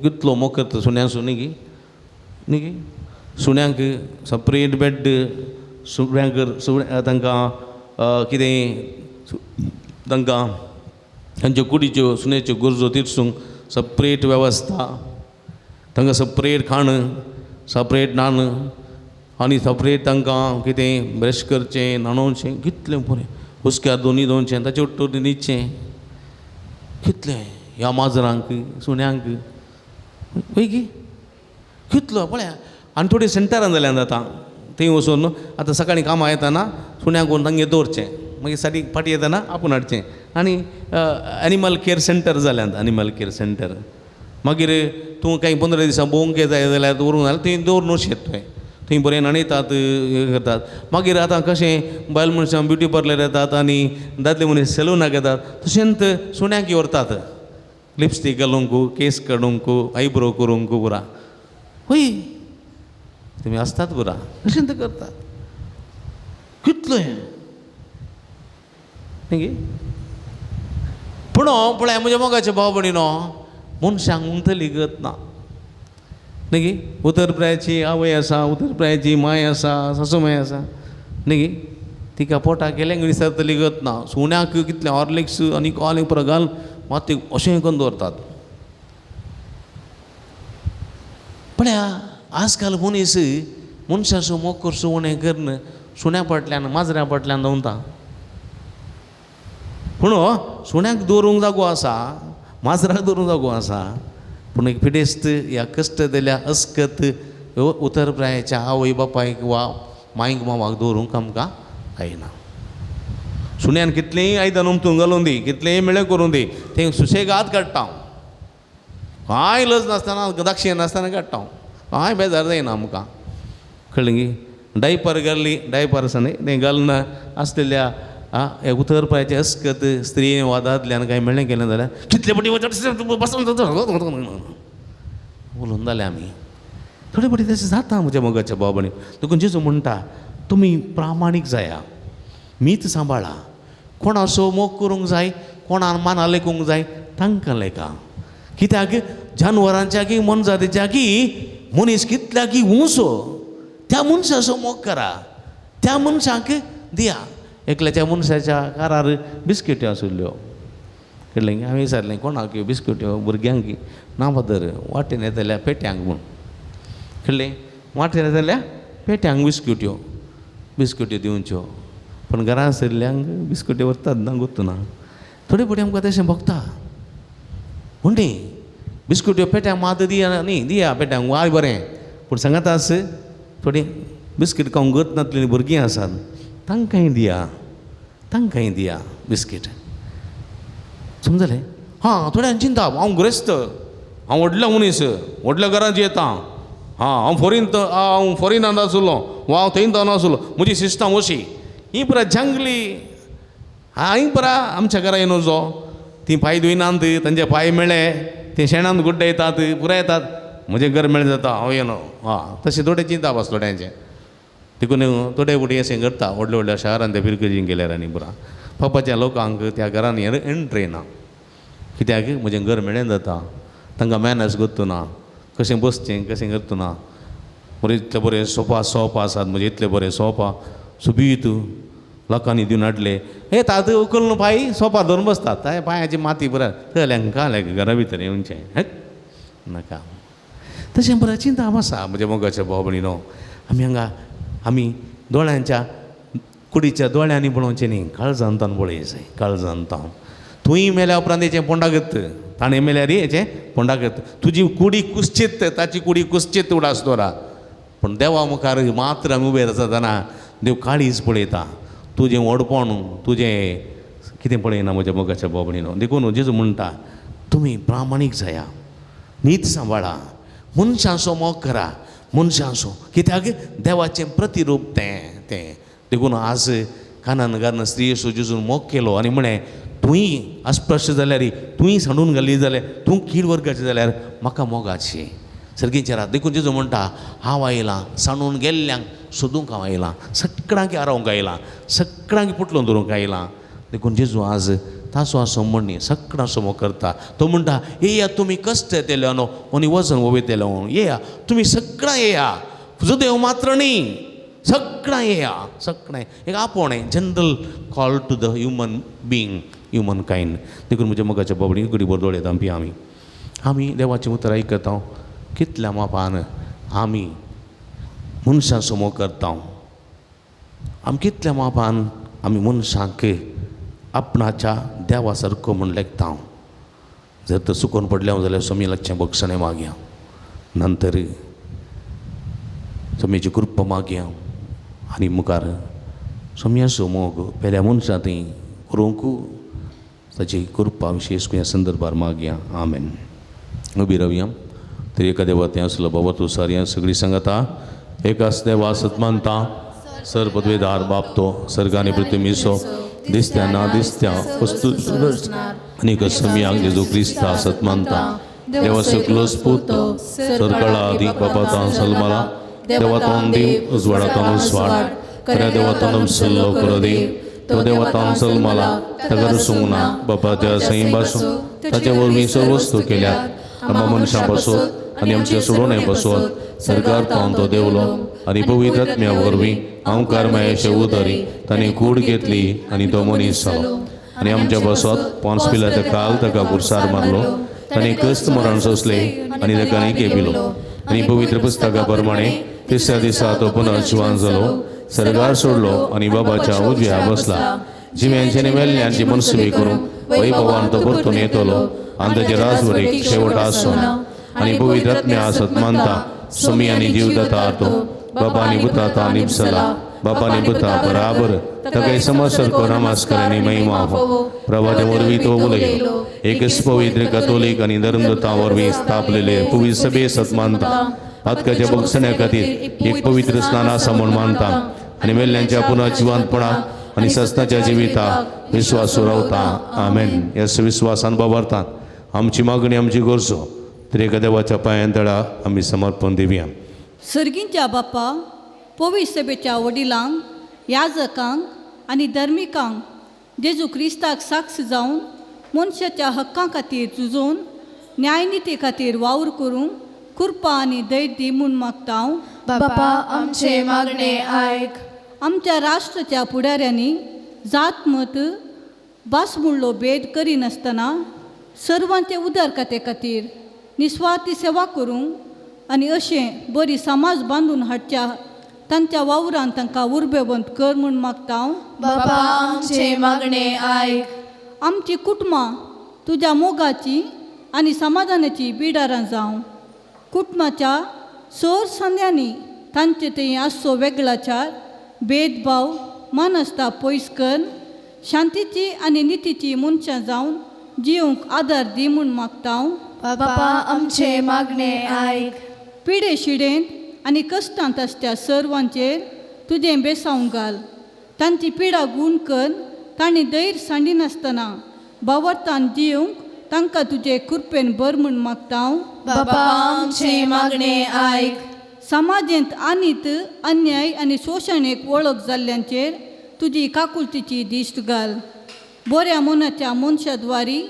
कितलो मोग सुण्याचो न्ही गी, सुण्यांक सपरेट बेड, तांकां कितें तांकां तांच्यो कुडीच्यो सुण्याच्यो गरजो तिरसूंक सपरेट वेवस्था, तांकां सपरेट खाण, सपरेट न्हाण आनी सपरेट तांकां कितें ब्रश करचें, न्हाणोवचें, कितलें बरें, हुस्क्यार दोनचें, ताचे उट्टोर न्हिदचें, कितलें ह्या माजरांक सुण्यांक पळय कितलो पळया. आनी थोडी सेंटरान जाल्यान जाता, थंय वचून आतां सकाळीं कामां येताना सुण्याक व्हरून तांगे दवरचें, मागीर साठी फाटी येताना आपूण हाडचें. आनी एनिमल केअर सेंटर जाल्यात, एनिमल केअर सेंटर. मागीर तूं काही 15 दिसां भोवंक जाय जाल्यार दवरूंक जाल्यार थंय दवरून शेत थंय बरें न्हाणयतात, हे करतात. मागीर आतां कशें बायल मनशां ब्युटी पार्लर येतात आनी दादले मनीस सलूनाक येतात, तशेंच सुण्यांक व्हरतात, लिपस्टीक घालूंक, केस काडूंक, आयब्रो करूंक पुरा. हय तुमी आसतात पुरा, तशें ते करतात. कितलो हें न्ही. पूण पळय म्हज्या मोगाच्या भाव भयणीनो, मनशांक उंचली गत ना न्ही. उतरप्रायाची आवय आसा, उतरप्रायाची माय आसा, सासूमाय आसा न्ही, तिका पोटाक केल्यांक विसरतली गत ना. सुण्याक कितलें हॉर्लिक्स आनी आनी पुरो घाल मात अशें करून दवरतात. पळया आजकाल मनीस मनशाचो मोग करचो उणें करन सुण्या फाटल्यान माजऱ्या फाटल्यान धांवता. पूण सुण्याक दवरूंक जागो आसा, माजराक दवरूंक जागो आसा, पूण एक पिडेस्त ह्या कश्ट दिल्या अस्कत उतरप्रायाच्या आवय बापायक वा मांयक मावाक दवरूंक आमकां जायना. सुण्यान कितलेंय आयदन उमथून घालून दी, कितलेंय मेळ्ळें करून दी, थंय सुशेगाद काडटा हांव, कांय लज नासतना, दाक्षी नासतना काडटा हांव, कांय बेजार जायना आमकां. कळ्ळें गी. डायपर घाल्ली, डायपर आसा न्ही तें घालून आसलेल्या हे उतरप्रायाचे अस्कत स्त्री वा दादल्यान कांय मेळ्ळें केलें जाल्यार कितले पटी उलोवन जालें आमी. थोडे पटी तशें जाता म्हज्या मोगाच्या भाव भयणी. देखून जेजू म्हणटा तुमी प्रामाणीक जाया, मीत सांबाळा. कोणाचो मोग करूंक जाय, कोणान माना लेखूंक जाय तांकां लेखा. कित्याक जानवरांच्या की मनजातीच्या की मनीस कितल्या की उंचो त्या मनशाचो मोग करा, त्या मनशाक दिया. एकल्याच्या मनशाच्या कारार बिस्किट्यो आशिल्ल्यो, कळ्ळें. हांवें विचारलें कोणाक बिस्किट्यो, भुरग्यांक ना बदर वाटेन येतल्या पेट्यांक म्हूण, कळ्ळें. वाटेन येतल्या पेट्यांक बिस्किट्यो दिवच्यो. पण घरां सरिल्ल्यांक बिस्किट्यो व्हरतात ना गुर्तना. थोडे पटी आमकां तशें भोगता म्हणटी बिस्किट्यो पेट्यांक मात दिया न्ही, दिया पेट्यांक वाय बरें. पूण सांगात आस थोडी बिस्कीट खावंक गत नासलेली भुरगीं आसात, तांकांय दिया बिस्कीट. समजलें. हां थोड्यांक चिंता हांव ग्रेस्त, हांव व्हडलो मनीस, व्हडल्या घरांत येता, हांव फॉरिनांत आसलो वा हांव थंय आसलो, म्हजी सिस्टम अशी. ही पुरा जंगली, हांय पुरा आमच्या घरा येवन जो ती पांय धुयनात, तांचे पांय मेळ्ळे ते शेणांत गुड्डयतात, पुरा येतात, म्हजें घर मेळ्ळें जाता हांव येनो. तशें थोडे चिंता बस थोड्यांचें. देखून थोडे फुटी अशें करता व्हडल्या व्हडल्या शारांत ते फिरकजींक गेल्यार आनी पुरा. पप्पाच्या लोकांक त्या घरांनी एंट्री ना कित्याक म्हजें घर मेळ्ळें जाता तांकां मॅनर्स करता ना कशें बसचें कशें करता ना बरें इतले बरे सोफा आसात म्हणजे इतले बरे सोफा सुबीत लोकांनी दिवन हाडले हे तातूं उखलून पांय सोफा धरून बसतात हय पांयाची माती बरं थंय घरा भितर येवचें हय नाका तशें बरें चिंता आसा म्हणजे मोगाच्या भाव भयणीनो आमी दोळ्यांच्या कुडीच्या दोळ्यांनी पळोवचें न्ही काळजांतान पळय जाय काळजांतान तुंय मेल्या उपरांत हेचें पोंडागत ताणें मेल्यार हेचें पोंडागत तुजी कुडी कुस्चीत ताची कुडी कुस्चीत उडास दवरा पण देवा मुखार मात्र आमी उबे आसतना देव काळीज पळयता तुजें व्हडपण तुजें कितें पळयना म्हज्या मोगाच्या भाव भयणीनो देखून जेजू म्हणटा तुमी प्रामाणीक जाया नीत सांबाळा मनशांचो मोग करा मनशांचो कित्याक देवाचें प्रतिरूप तें देखून आज कानान घालून स्त्री येशू जेजून मोग केलो आनी म्हणें तुंय अस्पृश्य जाल्यार तुंय सांडून घाली जाल्यार तूं कीड वर्गाचें जाल्यार म्हाका मोगाची सर्गीच्या रात देखून जेजू म्हणटा हांव आयलां सांडून गेल्ल्यांक सोदूंक हांव आयलां सगळ्यांक आरोवंक आयलां सगळ्यांक पुटलून दवरूंक आयलां देखून जेजू आज ताचो आसो म्हणणी सगळां समो करता तो म्हणटा येया तुमी कश्ट येतले न्हू आनी वजन वयतलें येया तुमी सगळां येया तुजो देव मात्र न्ही सगळां येया सगळें एक आपोणें general call to the human being human kind देखून म्हज्या मोगाच्या बाबडी गडीभर दोळयता आमी देवाचें उतर आयकता कितल्या मापान आमी मनशां समोर करता आमी कितल्या मापान आमी मनशांक आपणाच्या देवा सारको म्हूण लेखता जर तर चुकोवन पडलें जाल्यार समीलाचें बक्षणें मागया नंतर समीची कृपा मागया आनी मुखार सम्याचो मोग पेल्या मनशां थंय करूंक ताची कृपा विशेष ह्या संदर्भार मागया आमेन उबी रावया तरी एका देवा तें आसलो बाबा तूं सारया सगळीं सांगता एकाच देवा सतमानता सर पदवेदार बापतो सर्गांनी पृथ्वीचो दिसत्या ना दिसत्या वस्तू आनीक सम्याक जेजू क्रिस्ता सतमानता देवा सकलो स्पुतो सरकळा आदी बापातां सलमाला देवातान देव उजवाडातान उजवाड खऱ्या देवातान सल्लो करो देव तो देवातान सलमाला ताका रसूंक ना बापाच्या सई पासून ताच्या वरवीं सर्व वस्तू केल्यात आमच्या मनशां पासत आनी आमच्या सोडोवणे पासत सरकार तावन तो देवलो आनी पवित्र आत्म्या वरवीं हांव कार्मेशे उदरी ताणें कूड घेतली आनी तो मनीस जालो आनी आमच्या पासत पोंस पिलाच्या काल ताका कुर्सार मारलो ताणें कस्त मरण सोंसले आनी ताका न्ही केपिलो आनी पवित्र पुस्तका प्रमाणे तिसऱ्या दिसा तो पुनः जिवान जालो सरगार सोडलो आनी बाबाच्या उजव्या बसला जिव्यांचे आनी वेल्ल्यांची मनसुबी करून वैभवान तो परतून येतलो आनी ताचे राजवरीक शेवट आसो आनी पवित्र आत्म्या सतमानता समी आनी जीवदाता तो बापानी बुताता निपसला बापानी बुता बराबर ताका समसरको नमस्कार आनी महिमा हो प्रभाच्या वरवीं तो उलयलो एकच पवित्र कॅथोलीक आनी धर्मदत्ता वरवीं स्थापलेले पवित्र सभे सतमानता आत्काच्या बक्षण्या खातीर एक पवित्र स्नान आसा म्हूण मानता आनी वेल्ल्यांच्या पुनः जिवंतपणा आनी सस्ताच्या जिविताक विश्वास रावता आमेन ह्या विश्वासान बाबार्थान आमची मागणी आमची गरजो तरी एका देवाच्या पांयां तळा आमी समर्पण दिवया सर्गींच्या बापा पवित्र सभेच्या वडिलांक याजकांक आनी धर्मिकांक जेजू क्रिस्ताक साक्ष जावन मनशाच्या हक्कां खातीर झुजोवन न्यायनिती खातीर वावर करूंक कृपा आनी दैर्य दी म्हूण मागता हांव बापा आमचे मागणे आयक आमच्या राष्ट्राच्या फुडाऱ्यांनी जात मत भासमुळ्ळो भेद करिनासतना सर्वांचे उदारकते खातीर निस्वार्थी सेवा करूंक आनी अशें बरी समाज बांदून हाडच्या तांच्या वावरान तांकां उर्बेवंत कर म्हूण मागता हांव बापा आमचे मागणे आयक आमची कुटुंबां तुज्या मोगाची आनी समाधानाची बिडारां जावं कुटुंबाच्या सोर संद्यांनी तांचे थंय आसचो वेगळाचार भेदभाव मानसता पयस कर शांतीची आनी नितीची मनशां जावन जिवंक आदार दी म्हूण मागता हांव बापा आमचे मागणे आयक पिडे शिडेंत आनी कश्टांत आसच्या सर्वांचेर तुजें बेसांव घाल तांची पिडा गूण कर तांणी दैर सांडिनासतना बावरतान जिवंक तांकां तुजे कृपेन बर म्हूण मागता हांव बापा आमचे मागणे आयक समाजांत आनीत अन्याय आनी शोशणेक वळख जाल्ल्यांचेर तुजी काकुलतीची दिश्ट घाल बऱ्या मनाच्या मनशाद्वारी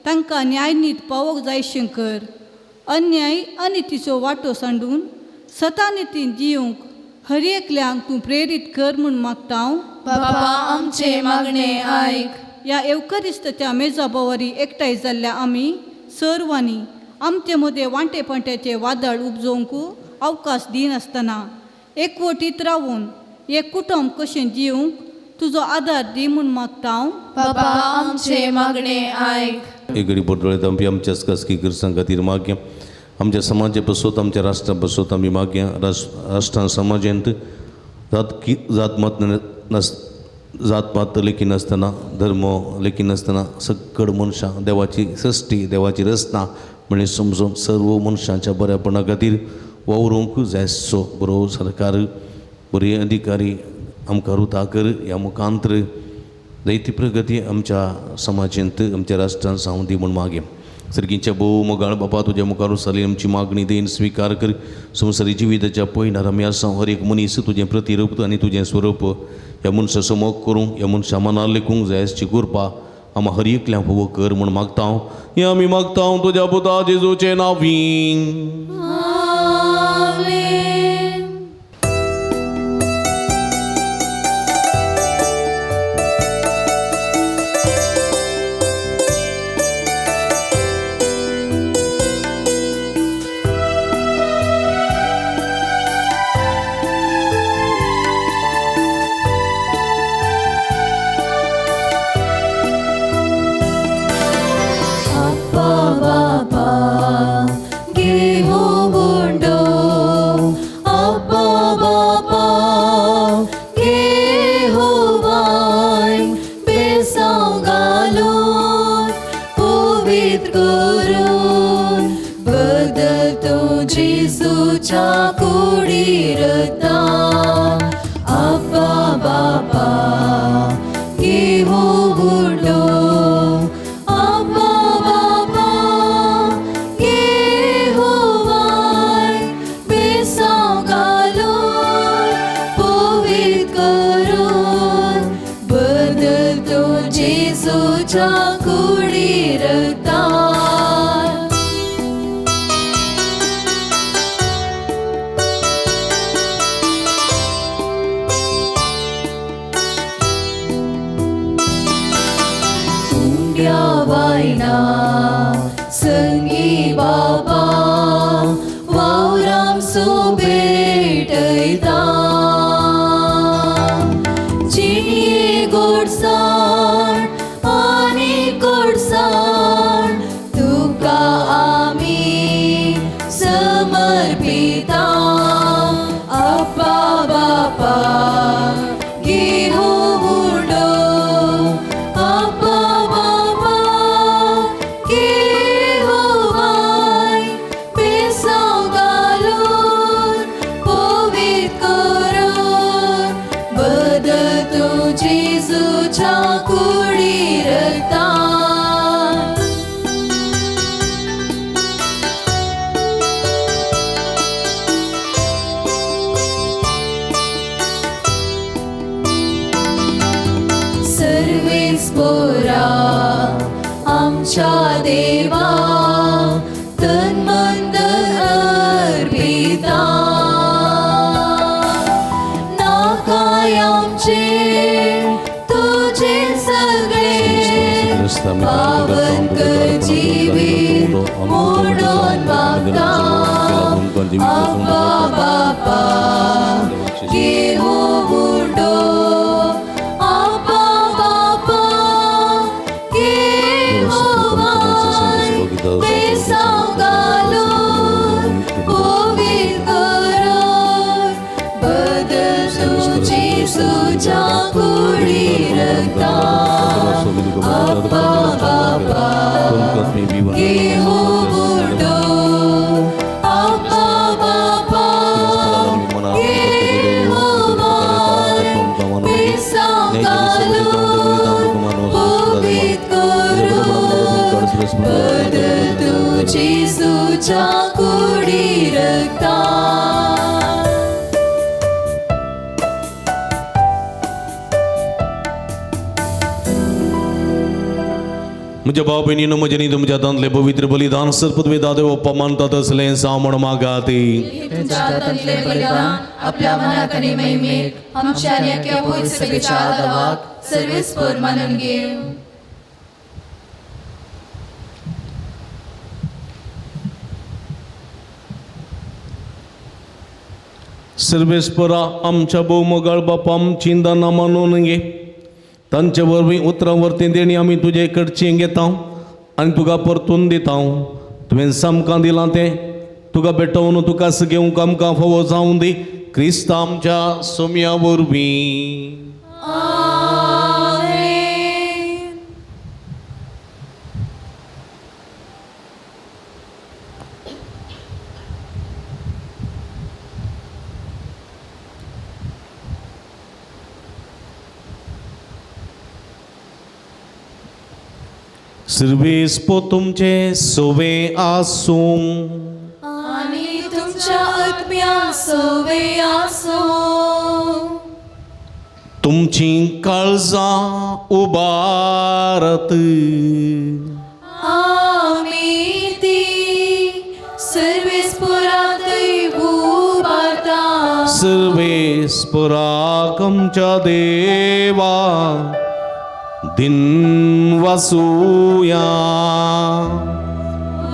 तांकां न्याय नीत पावोंक जायशें कर. अन्याय अनितीचो वाटो सांडून सतानितीन जियोंक हर एकल्यांक तूं प्रेरीत कर म्हूण मागता हांव. बापा आमचे मागणे आयक. ह्या एवकरिस्ताच्या मेजा बोवारी एकठांय जाल्ल्या आमी सर्वांनी आमचे मदें वांटेपणट्याचे वादळ उपजोवंक अवकाश दिनासतना एकवटीत रावून एक कुटुंब कशें जियोंक तुजो आदार दी म्हूण मागता हांव. बापा आमचे मागणे आयक. एक घडी पोटोळेत आमी आमच्याच खासगी गरजां खातीर मागया. आमच्या समाजा बसोत आमच्या राष्ट्रा बसोत आमी मागया. राष्ट्रां समाजांत जातपात लेखी नासतना धर्म लेखी नासतना सगळ मनशां देवाची सृश्टी देवाची रचना म्हणजे समजून सर्व मनशांच्या बऱ्यापणा खातीर वावरूंक जायसो बरो सरकार बरे अधिकारी आमकां रुता कर. ह्या मुखांतर जायती प्रगती आमच्या समाजांत आमच्या राष्ट्रांत जावं दी म्हूण मागया. सर्गीच्या भोव मोगाळ बापा तुज्या मुखार साली आमची मागणी देन स्विकार कर. संवसारी जिविताच्या पयणार आमी आसा हर एक मनीस तुजें प्रतिरूप आनी तुजें स्वरूप ह्या मनशा समोर करूंक ह्या मनशा मनार लेखूंक जाय आसची कृपा आम्हा हर एकल्या फोव कर म्हूण मागता हांव. हें आमी मागता हांव तुज्या पुता जेजूचे नांवीन. संगी बाबा वावराम सो भेटयता चिणये गोडसाण आनी गोडसाण तुका आमी समर्पिता. अप्पा बापा घे हो हुंडो. अप्पा बापा घे हो वाय. बेसांव घालून पवित्र करून बदल तूं जेजूच्या कुडीर रगतान. सर्वेस बोरा आमच्या देवा तन मन अर्पिता. नाकाय आमचे तुझे सगळे पावन कर जिवीत मोडून मागता. अप्पा बापा घे हो हुंडो. अप्पा बापा घे हो वाय. बेसांव घालून पवित्र करून बदल तूं जेजूच्या कुडीर रगतान. अप्पा बापा घे हो हुंडो. अप्पा बापा घे हो वाय. बेसांव घालून पवित्र करून बदल तूं जेजूच्या कुडीर रगतान. म्हज्या भाव भयणीनो म्हजे न्ही तुमच्या हातांतले पवित्र बलिदान सरपदवे दादेव अप्पा मानतात असलें सामण मागाती तुमच्या हातांतले बलिदान आपल्या मनाक आनी महिमेक आमच्या आनी एका पवित्र सभेच्या आदाराक सर्वेस्पर मानून घेव. सर्वेस्परा आमच्या भौमगाळ बापा आमची दाना मानून घे. तांचे वरवीं उतरां वर्ती देणी आमी तुजे कडचीं घेता आनी तुका परतून दिता. तुवें सामकां दिलां तें तुका भेटोवन तुका घेवंक आमकां फावो जावं दी. क्रिस्त आमच्या सोम्या वरवीं. सर्वेस्पो तुमचे सोवे आसूं आनी तुमच्या आत्म्या सोवे आसो. तुमची काळजां उबारत आमी ती सर्वेस्परांतय उबारता. सर्वेस्पराक आमच्या देवा दिन वासूया.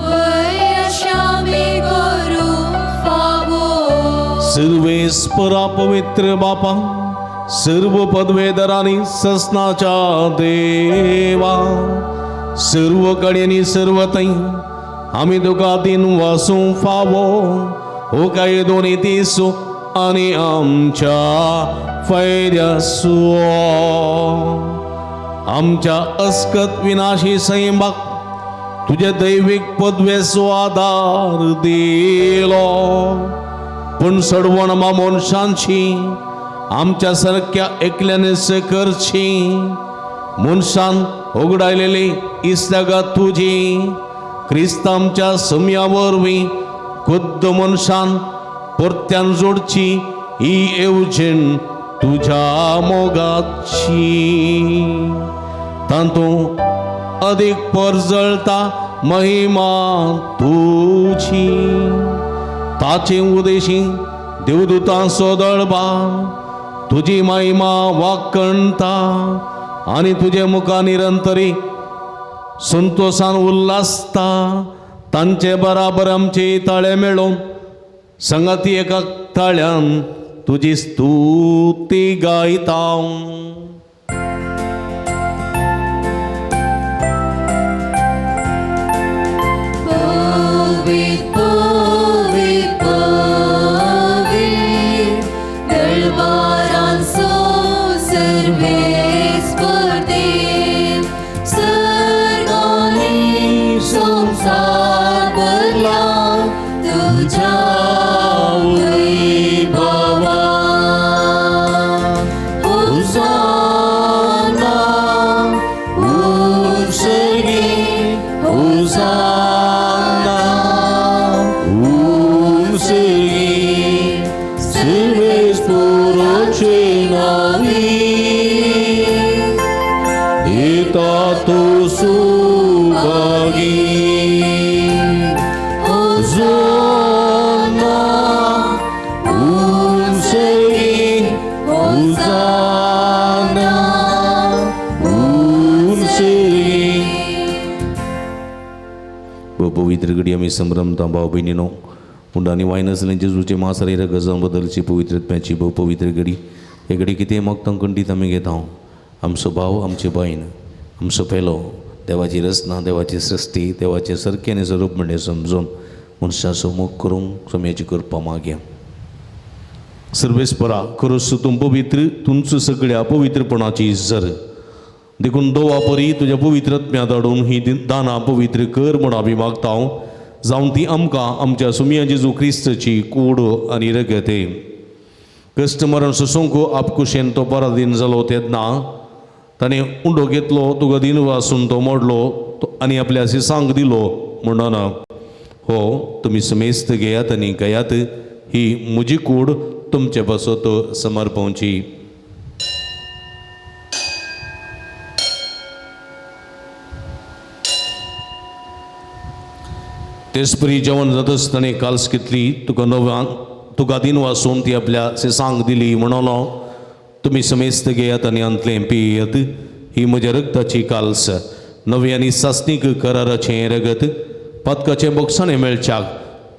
वयशामी करू फावो. सर्वेस्परा पवित्र बापा सर्व पदवेदरांनी ससनाच्या देवा सर्व कडेनी सर्वतय आमी तुका दिन वासूं फावो. हो काय दोनी तिसो आनी आमच्या फैर्यासो. आमच्या अस्कत विनाशी सैमाक तुझे दैविक पदवेचो आदार दिलो. पूण सडवण मनशांची आमच्या सारक्या एकल्याने करची. मनशान उगडायलेली इस्तागा तुजी. क्रिस्त आमच्या सम्या वरवीं खुद्द मनशान परत्यान जोडची ही येवजण तुझ्या मोगाची. तातूंत अधिक परजळता महिमा तुझी. ताचे उदेशी देवदूतांचो दळबा तुझी महिमा वाकणता आनी तुझे मुखार निरंतरी संतोषान उल्हासता. तांचे बराबर आमचे ताळे मेळोवन संगती एका ताळ्यान तुझी स्तुती गायता. पवित्र पवित्र पवित्र दळबारांचो सर्वेस्पर देव. सर्गांनी संसार भरला तुझ्या पवित्र घडी आमी संभ्रमता भाव भयणीनो. हुंडांनी वायन आसलें जेजूचे मासरेर गजां बदलची पवित्र आत्म्याची भोव पवित्र घडी. हे घडी कितें मागता कंडीत आमी घेता. आमचो भाव आमची भयण आमचो पेलो देवाची रचना देवाची सृश्टी देवाचे सारकें आनी स्वरूप म्हणलें समजून मनशाचो मोग करूंक सोम्याची करपा मागया. सर्वेस्परा खरोच तूं पवित्र तुमचो सगळ्या पवित्रपणाची झर देखून दोवा परी तुज्या पवित्र आत्म्या धाडून ही दानां पवित्र कर म्हूण आमी मागता. जावं ती आमकां आमच्या सोम्या जेजू क्रिस्ताची कूड आनी रगते. कश्ट मरण सोंसूंक आपकुशेन तो पराधीन जालो तेन्ना ताणें उंडो घेतलो तुका दिन वासून तो मोडलो आनी आपल्या सिसांक दिलो म्हणून हो तुमी समेस्त घेयात आनी गयात. ही म्हजी कूड तुमचे पासत समर्पवची. तेचपरी जेवण जात आसतना काल्स घेतली तुका तुका दिन वाचून ती आपल्या सेसांक दिली म्हणलो तुम्ही समेस्त घेयात आनी अंतलें पियेत ही म्हज्या रगताची काल्स नवी आनी सासणीक कराराचें रगत पदकाचें बक्षाणें मेळच्याक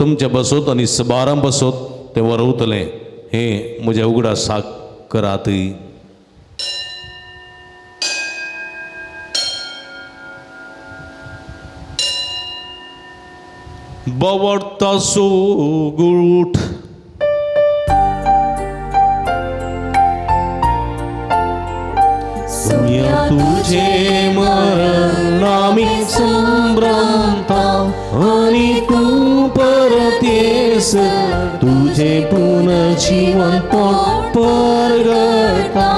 तुमच्या बसोत आनी सबारां बसोत तें वरवतलें हें म्हज्या उगडासाक करात. बावडता सोगूठ सोम्या तुझे मरण आमी संभ्रमता आणि तू परत येस तुझे पुनर्जीवन परगटा.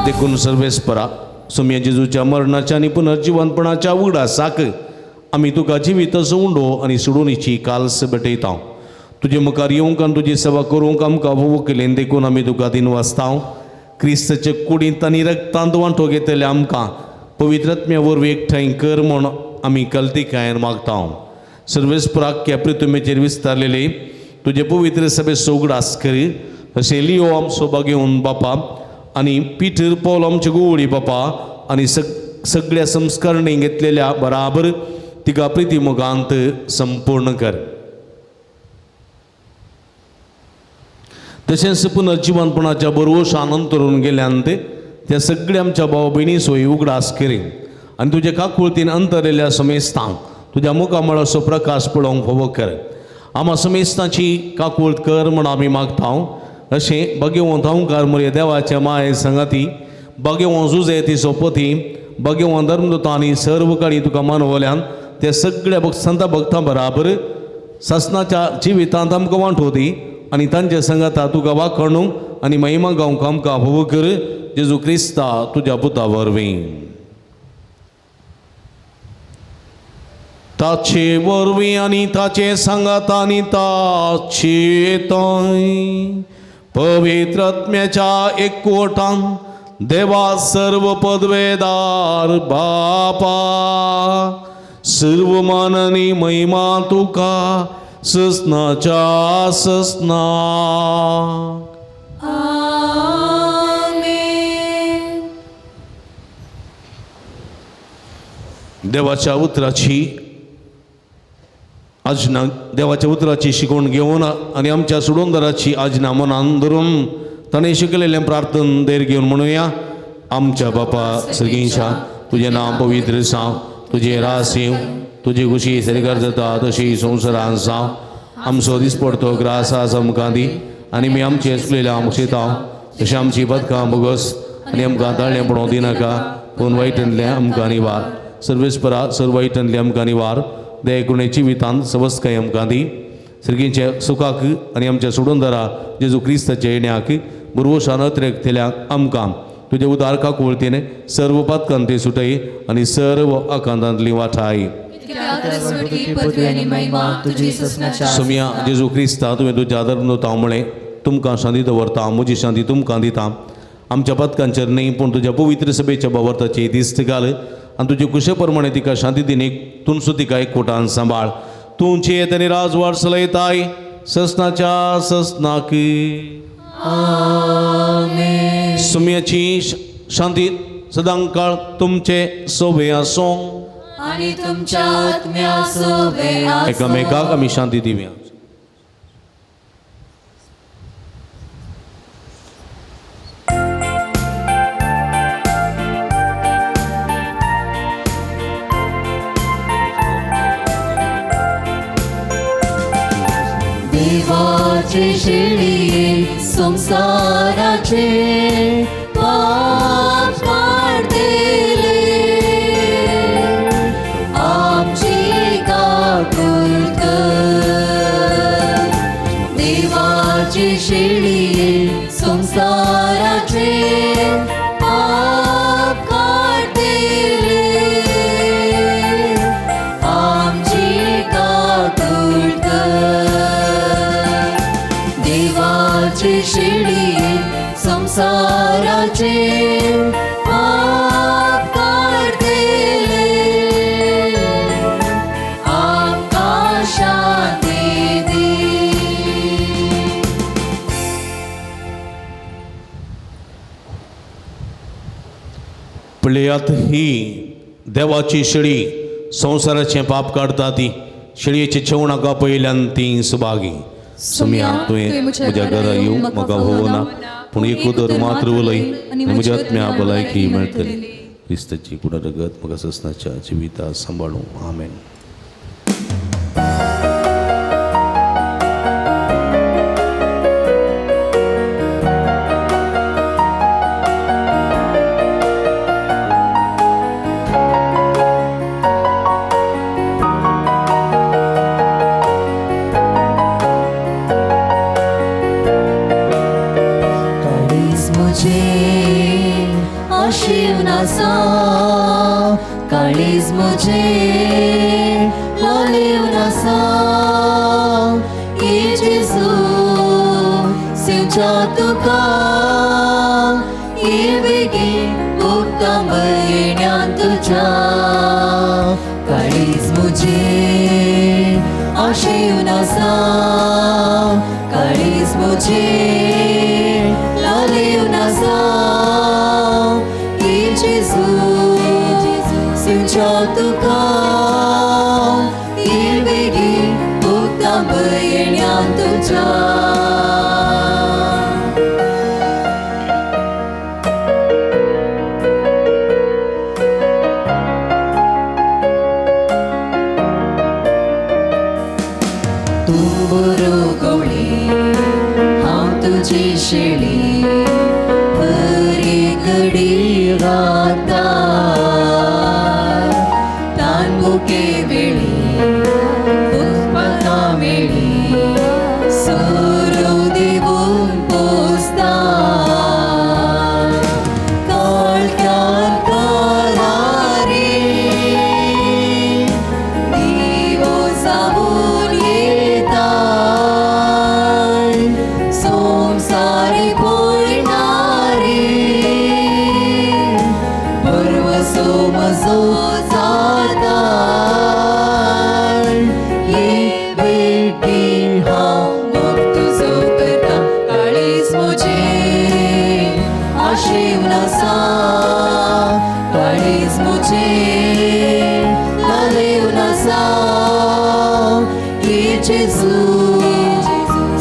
देखून सर्वेस्परा सोम्या जेजूच्या मरणाच्या आणि पुनर्जीवनपणाच्या उगडासाक आमी तुका जिवीत उंडो आनी सोडूनीची काल्स भेटयता. तुजे मुखार येवंक आनी तुजी सेवा करूंक आमकां वोवो केलें देखून आमी तुका दिन वाचता. क्रिस्ताचे कुडींत आनी रक्तांत वांटो घेतले आमकां पवित्रात्म्या वरवीं एकठांय कर म्हूण आमी कल्तिकायेन मागता. सर्वेस्पराक केप्रितुमेचेर विस्तारलेले तुजे पवित्र सभे सोगडास कर. अशें लियो आमचो बागेवन बापा आनी पिटर पौल आमचे गोवळी बापा आनी सगळ्या संस्कारणी घेतलेल्या बराबर तिका प्रिती मोगांत संपूर्ण कर. तशेंच पुनर्जीवनपणाच्या बरोवश आनंद करून गेल्यांत त्या सगळ्या आमच्या भाव भयणी सोयी उगडास करी आनी तुजे काकुळतीन अंतरलेल्या समेस्तांक तुज्या मुखामळाचो प्रकाश पळोवंक फोव कर. आम्हा समेस्तांची काकुळत कर म्हण आमी मागता. अशें भाग्यवंत हांवकार म्हऱ्या देवाच्या माये संगाती भाग्यवंत जुजे ती सोपती भाग्यवंत धर्मदूत आनी सर्व काळी तुका मानवल्यान त्या सगळ्या संता भक्तां बराबर ससनाच्या जिवितांत आमकां वांटोवती आनी तांच्या संगाता तुका वाखणूंक आनी महिमा गावंक आमकां फोव कर. जेजू क्रिस्ता तुज्या पुता वरवीं ताचे वरवीं आनी ताचे सांगाता आनी ताचे तोय पवित्र आत्म्याच्या एकवटान देवा सर्व पदवेदार बापा सर्व मान आनी महिमा तुका ससनाच्या ससना. देवाच्या उतराची शिकवण घेवन आनी आमच्या सुडोंदराची आजना मनान धरून ताणें शिकलेलें प्रार्थन देर घेवन म्हणुया. आमच्या बापा सर्गींच्या तुजें नांव पवित्र जावं तुजें रास येवं तुजी खुशी सरकार जाता तशी संवसारांत जावं. आमचो दिसपडतो ग्रास आज आमकां दी आनी मी आमचे चुकलेल्या आमचेता तशें आमची बदकां बोगस आनी आमकां ताळ्ळें पडोवंक दिनाका पूण वायटांतलें आमकां निवार. सर्वेस्परा सर्व वायटांतलें आमकां निवार. दया करून जिवितांत सबस्काय आमकां दी. सर्गींच्या सुखाक आनी आमच्या सोडूनदारा जेजू क्रिस्ताच्या येण्याक बुरवोशान अतिरेकतेल्याक आमकां तुजे उदार काकुळतीन सर्व पातकांती सुटय आनी सर्व आकांतांतली वाठाय. सोम्या जेजू क्रिस्ता तुवें तुज्या धर्मदूता मुळे तुमकां शांती दवरता म्हजी शांती तुमकां दिता. आमच्या पदकांचेर न्ही पूण तुज्या पवित्र सभेच्या बाबरताची दिस्त घाल आनी तुजे कुशे प्रमाणे तिका शांती दिनीक तुमचो तिका एकवटान सांबाळ. तुमचे येतनी राजवाड चलयताय ससनाच्या ससनाक. सोम्याची शांती सदां काळ तुमचे सोबे आसूं आणि तुमच्या आत्म्या सोबे आसूं. एकामेकाक आमी शांती दिवया. देवाचे शेळिये संसाराचे पाप काढतेले आमची काकुळत कर. देवाचे शेळिये संसाराचे पाप काढतेले आमची काकुळत कर. देवाचे शेळिये संसाराचे पाप काढतेले आमकां आपल्यात ही देवाची शेळी संसाराचे पाप काढता ती शेळयेचे जेवणाका पयल्यान ती सुभागी सुम्या तुवें म्हज्या घरा येवं म्हाका भोवना पूण एकूदर मात्र उलय आनी म्हज्या आत्म्या भलायकी मेळटली. क्रिस्ताची कुडारगत म्हाका ससनाच्या जिविता सांबाळूं. आमेन. काळीज मुझे लालिव नसा ये जेजू सिंचा तुका ये बेगीन उत्तम येण्यान तुझ्या काळीज मुझे आशिव नसा काळीज मुझे लालिव नसा ये जेजू सिंचा तुका ये बेगीन उत्तम येण्यान तुझ्या तुंबुरू गवळी हांव तुजी शेळी बरी घडी घाता तानमुके वेळी उत्पन्ना वेळी सोरो दिवून पोसता काळख्यान काळारी दिवो जावून येता संसारी पळणारी परवसो मजो जाता ये बेटी हांव मोग तुजो करता काळीज मुझे आशिव नसा काळीज मुझे लालिव नसा ये जेजू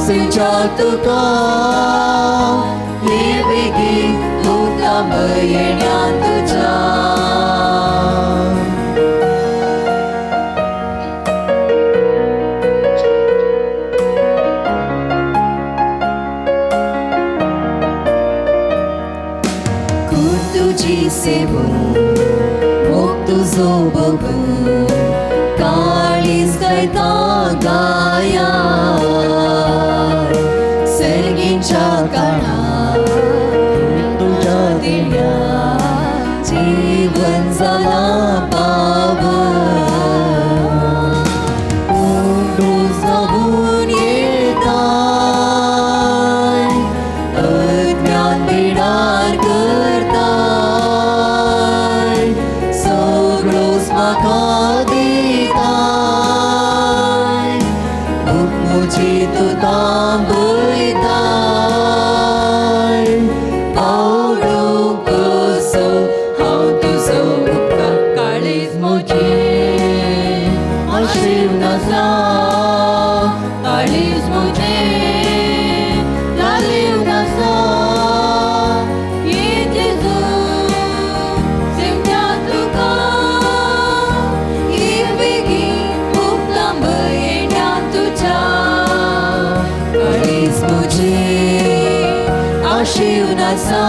सिंचा तुका ये बेगीन उत्तम येण्यान तुझ्या तुझी सेवून मोग तुजो बघून काळीज गायता गाया सर्गींच्या काळात तुझ्या देण्या जीवन जाला पावन उंडू जावून येता अज्ञान बिडार करता सगळोच म्हाका दिता मुझी तू तांबयता पावडो कसो हांव तुजो उपकार काळीज मुझे आशिव नसा काळीज मुझे लालिव नसा ये जेजू सिंचा तुका ये बेगीन उत्तम येण्यान तुझ्या काळीज मुझे आशिव नसा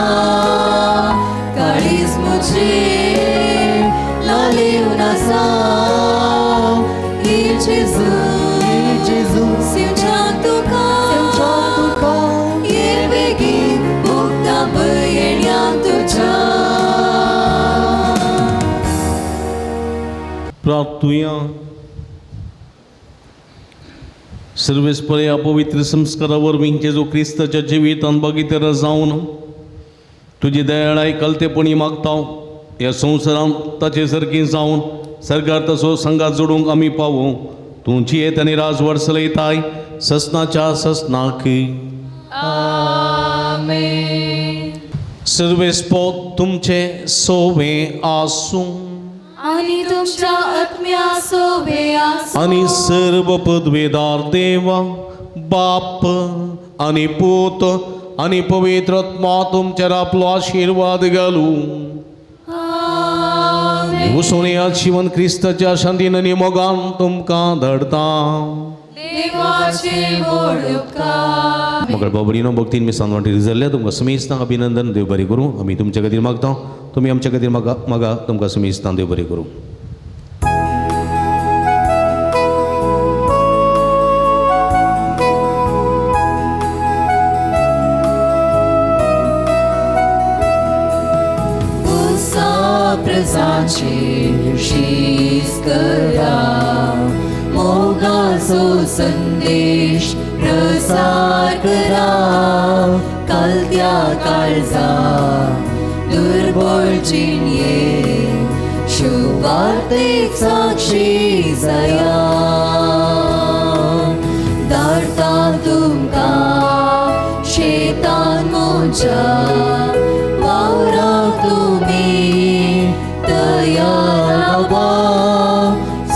काळीज मुझे लालिव नसा ये जेजू सिंचा तुका ये बेगीन उत्तम येण्यान तुझ्या प्रार्थुया. सर्वेस्परे अपवित्र संस्कारावर मी जेजू ख्रिस्ताच्या जिवितान बगीतर जावन तुझी दयाळाय कलतेपणी मागताव या संवसारांत ताचे सारकी जावन सरकार तसो संघात जोडूंक आमी पावूं तुमची येत आनी राज वर्सलयताय ससनाच्या ससनाक आमेन. सर्वेस्पोत तुमचे सोवे आसूं आणि तुमच्या आत्म्या सोबे आसूं. आणि सर्व पदवेदार देवा बाप आणि पूत आणि पवित्र आत्मा तुमच्यावर आपलो आशीर्वाद घालू. उसोने जीवन क्रिस्ताच्या शांतीन आणि मोगान तुमकां धाडता. देवाचे व्हड उपकार. मगर बाबडीनो भक्तीन मी सांगवाटी जाल्ल्या तुमकां समेस्तांक अभिनंदन. देव बरें करूं. आमी तुमच्या खातीर मागता, तुमी आमच्या खातीर मागा तुमकां समेस्तां देव बरें करूं. प्रजांची शीस करा. मोगाचो संदेश प्रसार करा. कालत्या काळजा दुर्बळ चिणये शुभार्तेक साक्षी जाया. धाडटा तुमकां शेतान मोच्या वावराक तुमी तयार.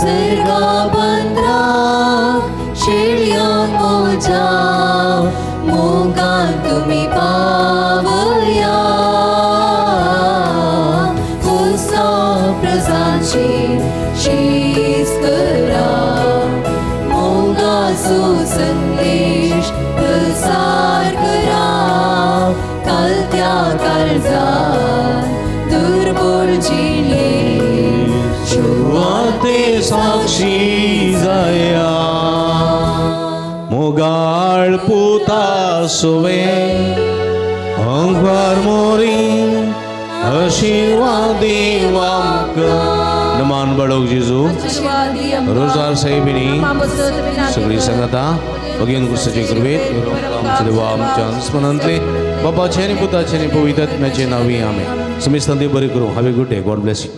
सर्गा बंदराक शेळ्यांक मोजा मोगान तुमी पावया. खुसा प्रजांची शीस करा. मोगाचो संदेश प्रसार करा. कालत्या काळजात दुर्बळ जिणे शुभार्ते साक्षी जाया. मोगाळ पुता सोवे अंगार मोरी आशीर्वादी आमकां. नमान बळोक जेजू रोजार साहेबिनी सगळी संगता भगवान कृष्णाचे कृपेत आमचे देवा आमच्या स्मरणांतले बापाचे आणि पुताचे आणि पवित्र आत्म्याचे नावी आमेन. समेस्तांक देव बरें करूं. Have a good day. God bless you.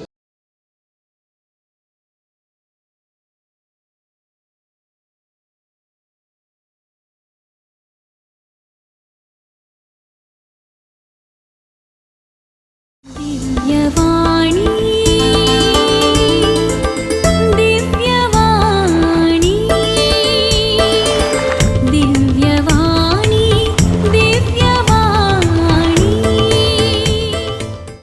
Divyavani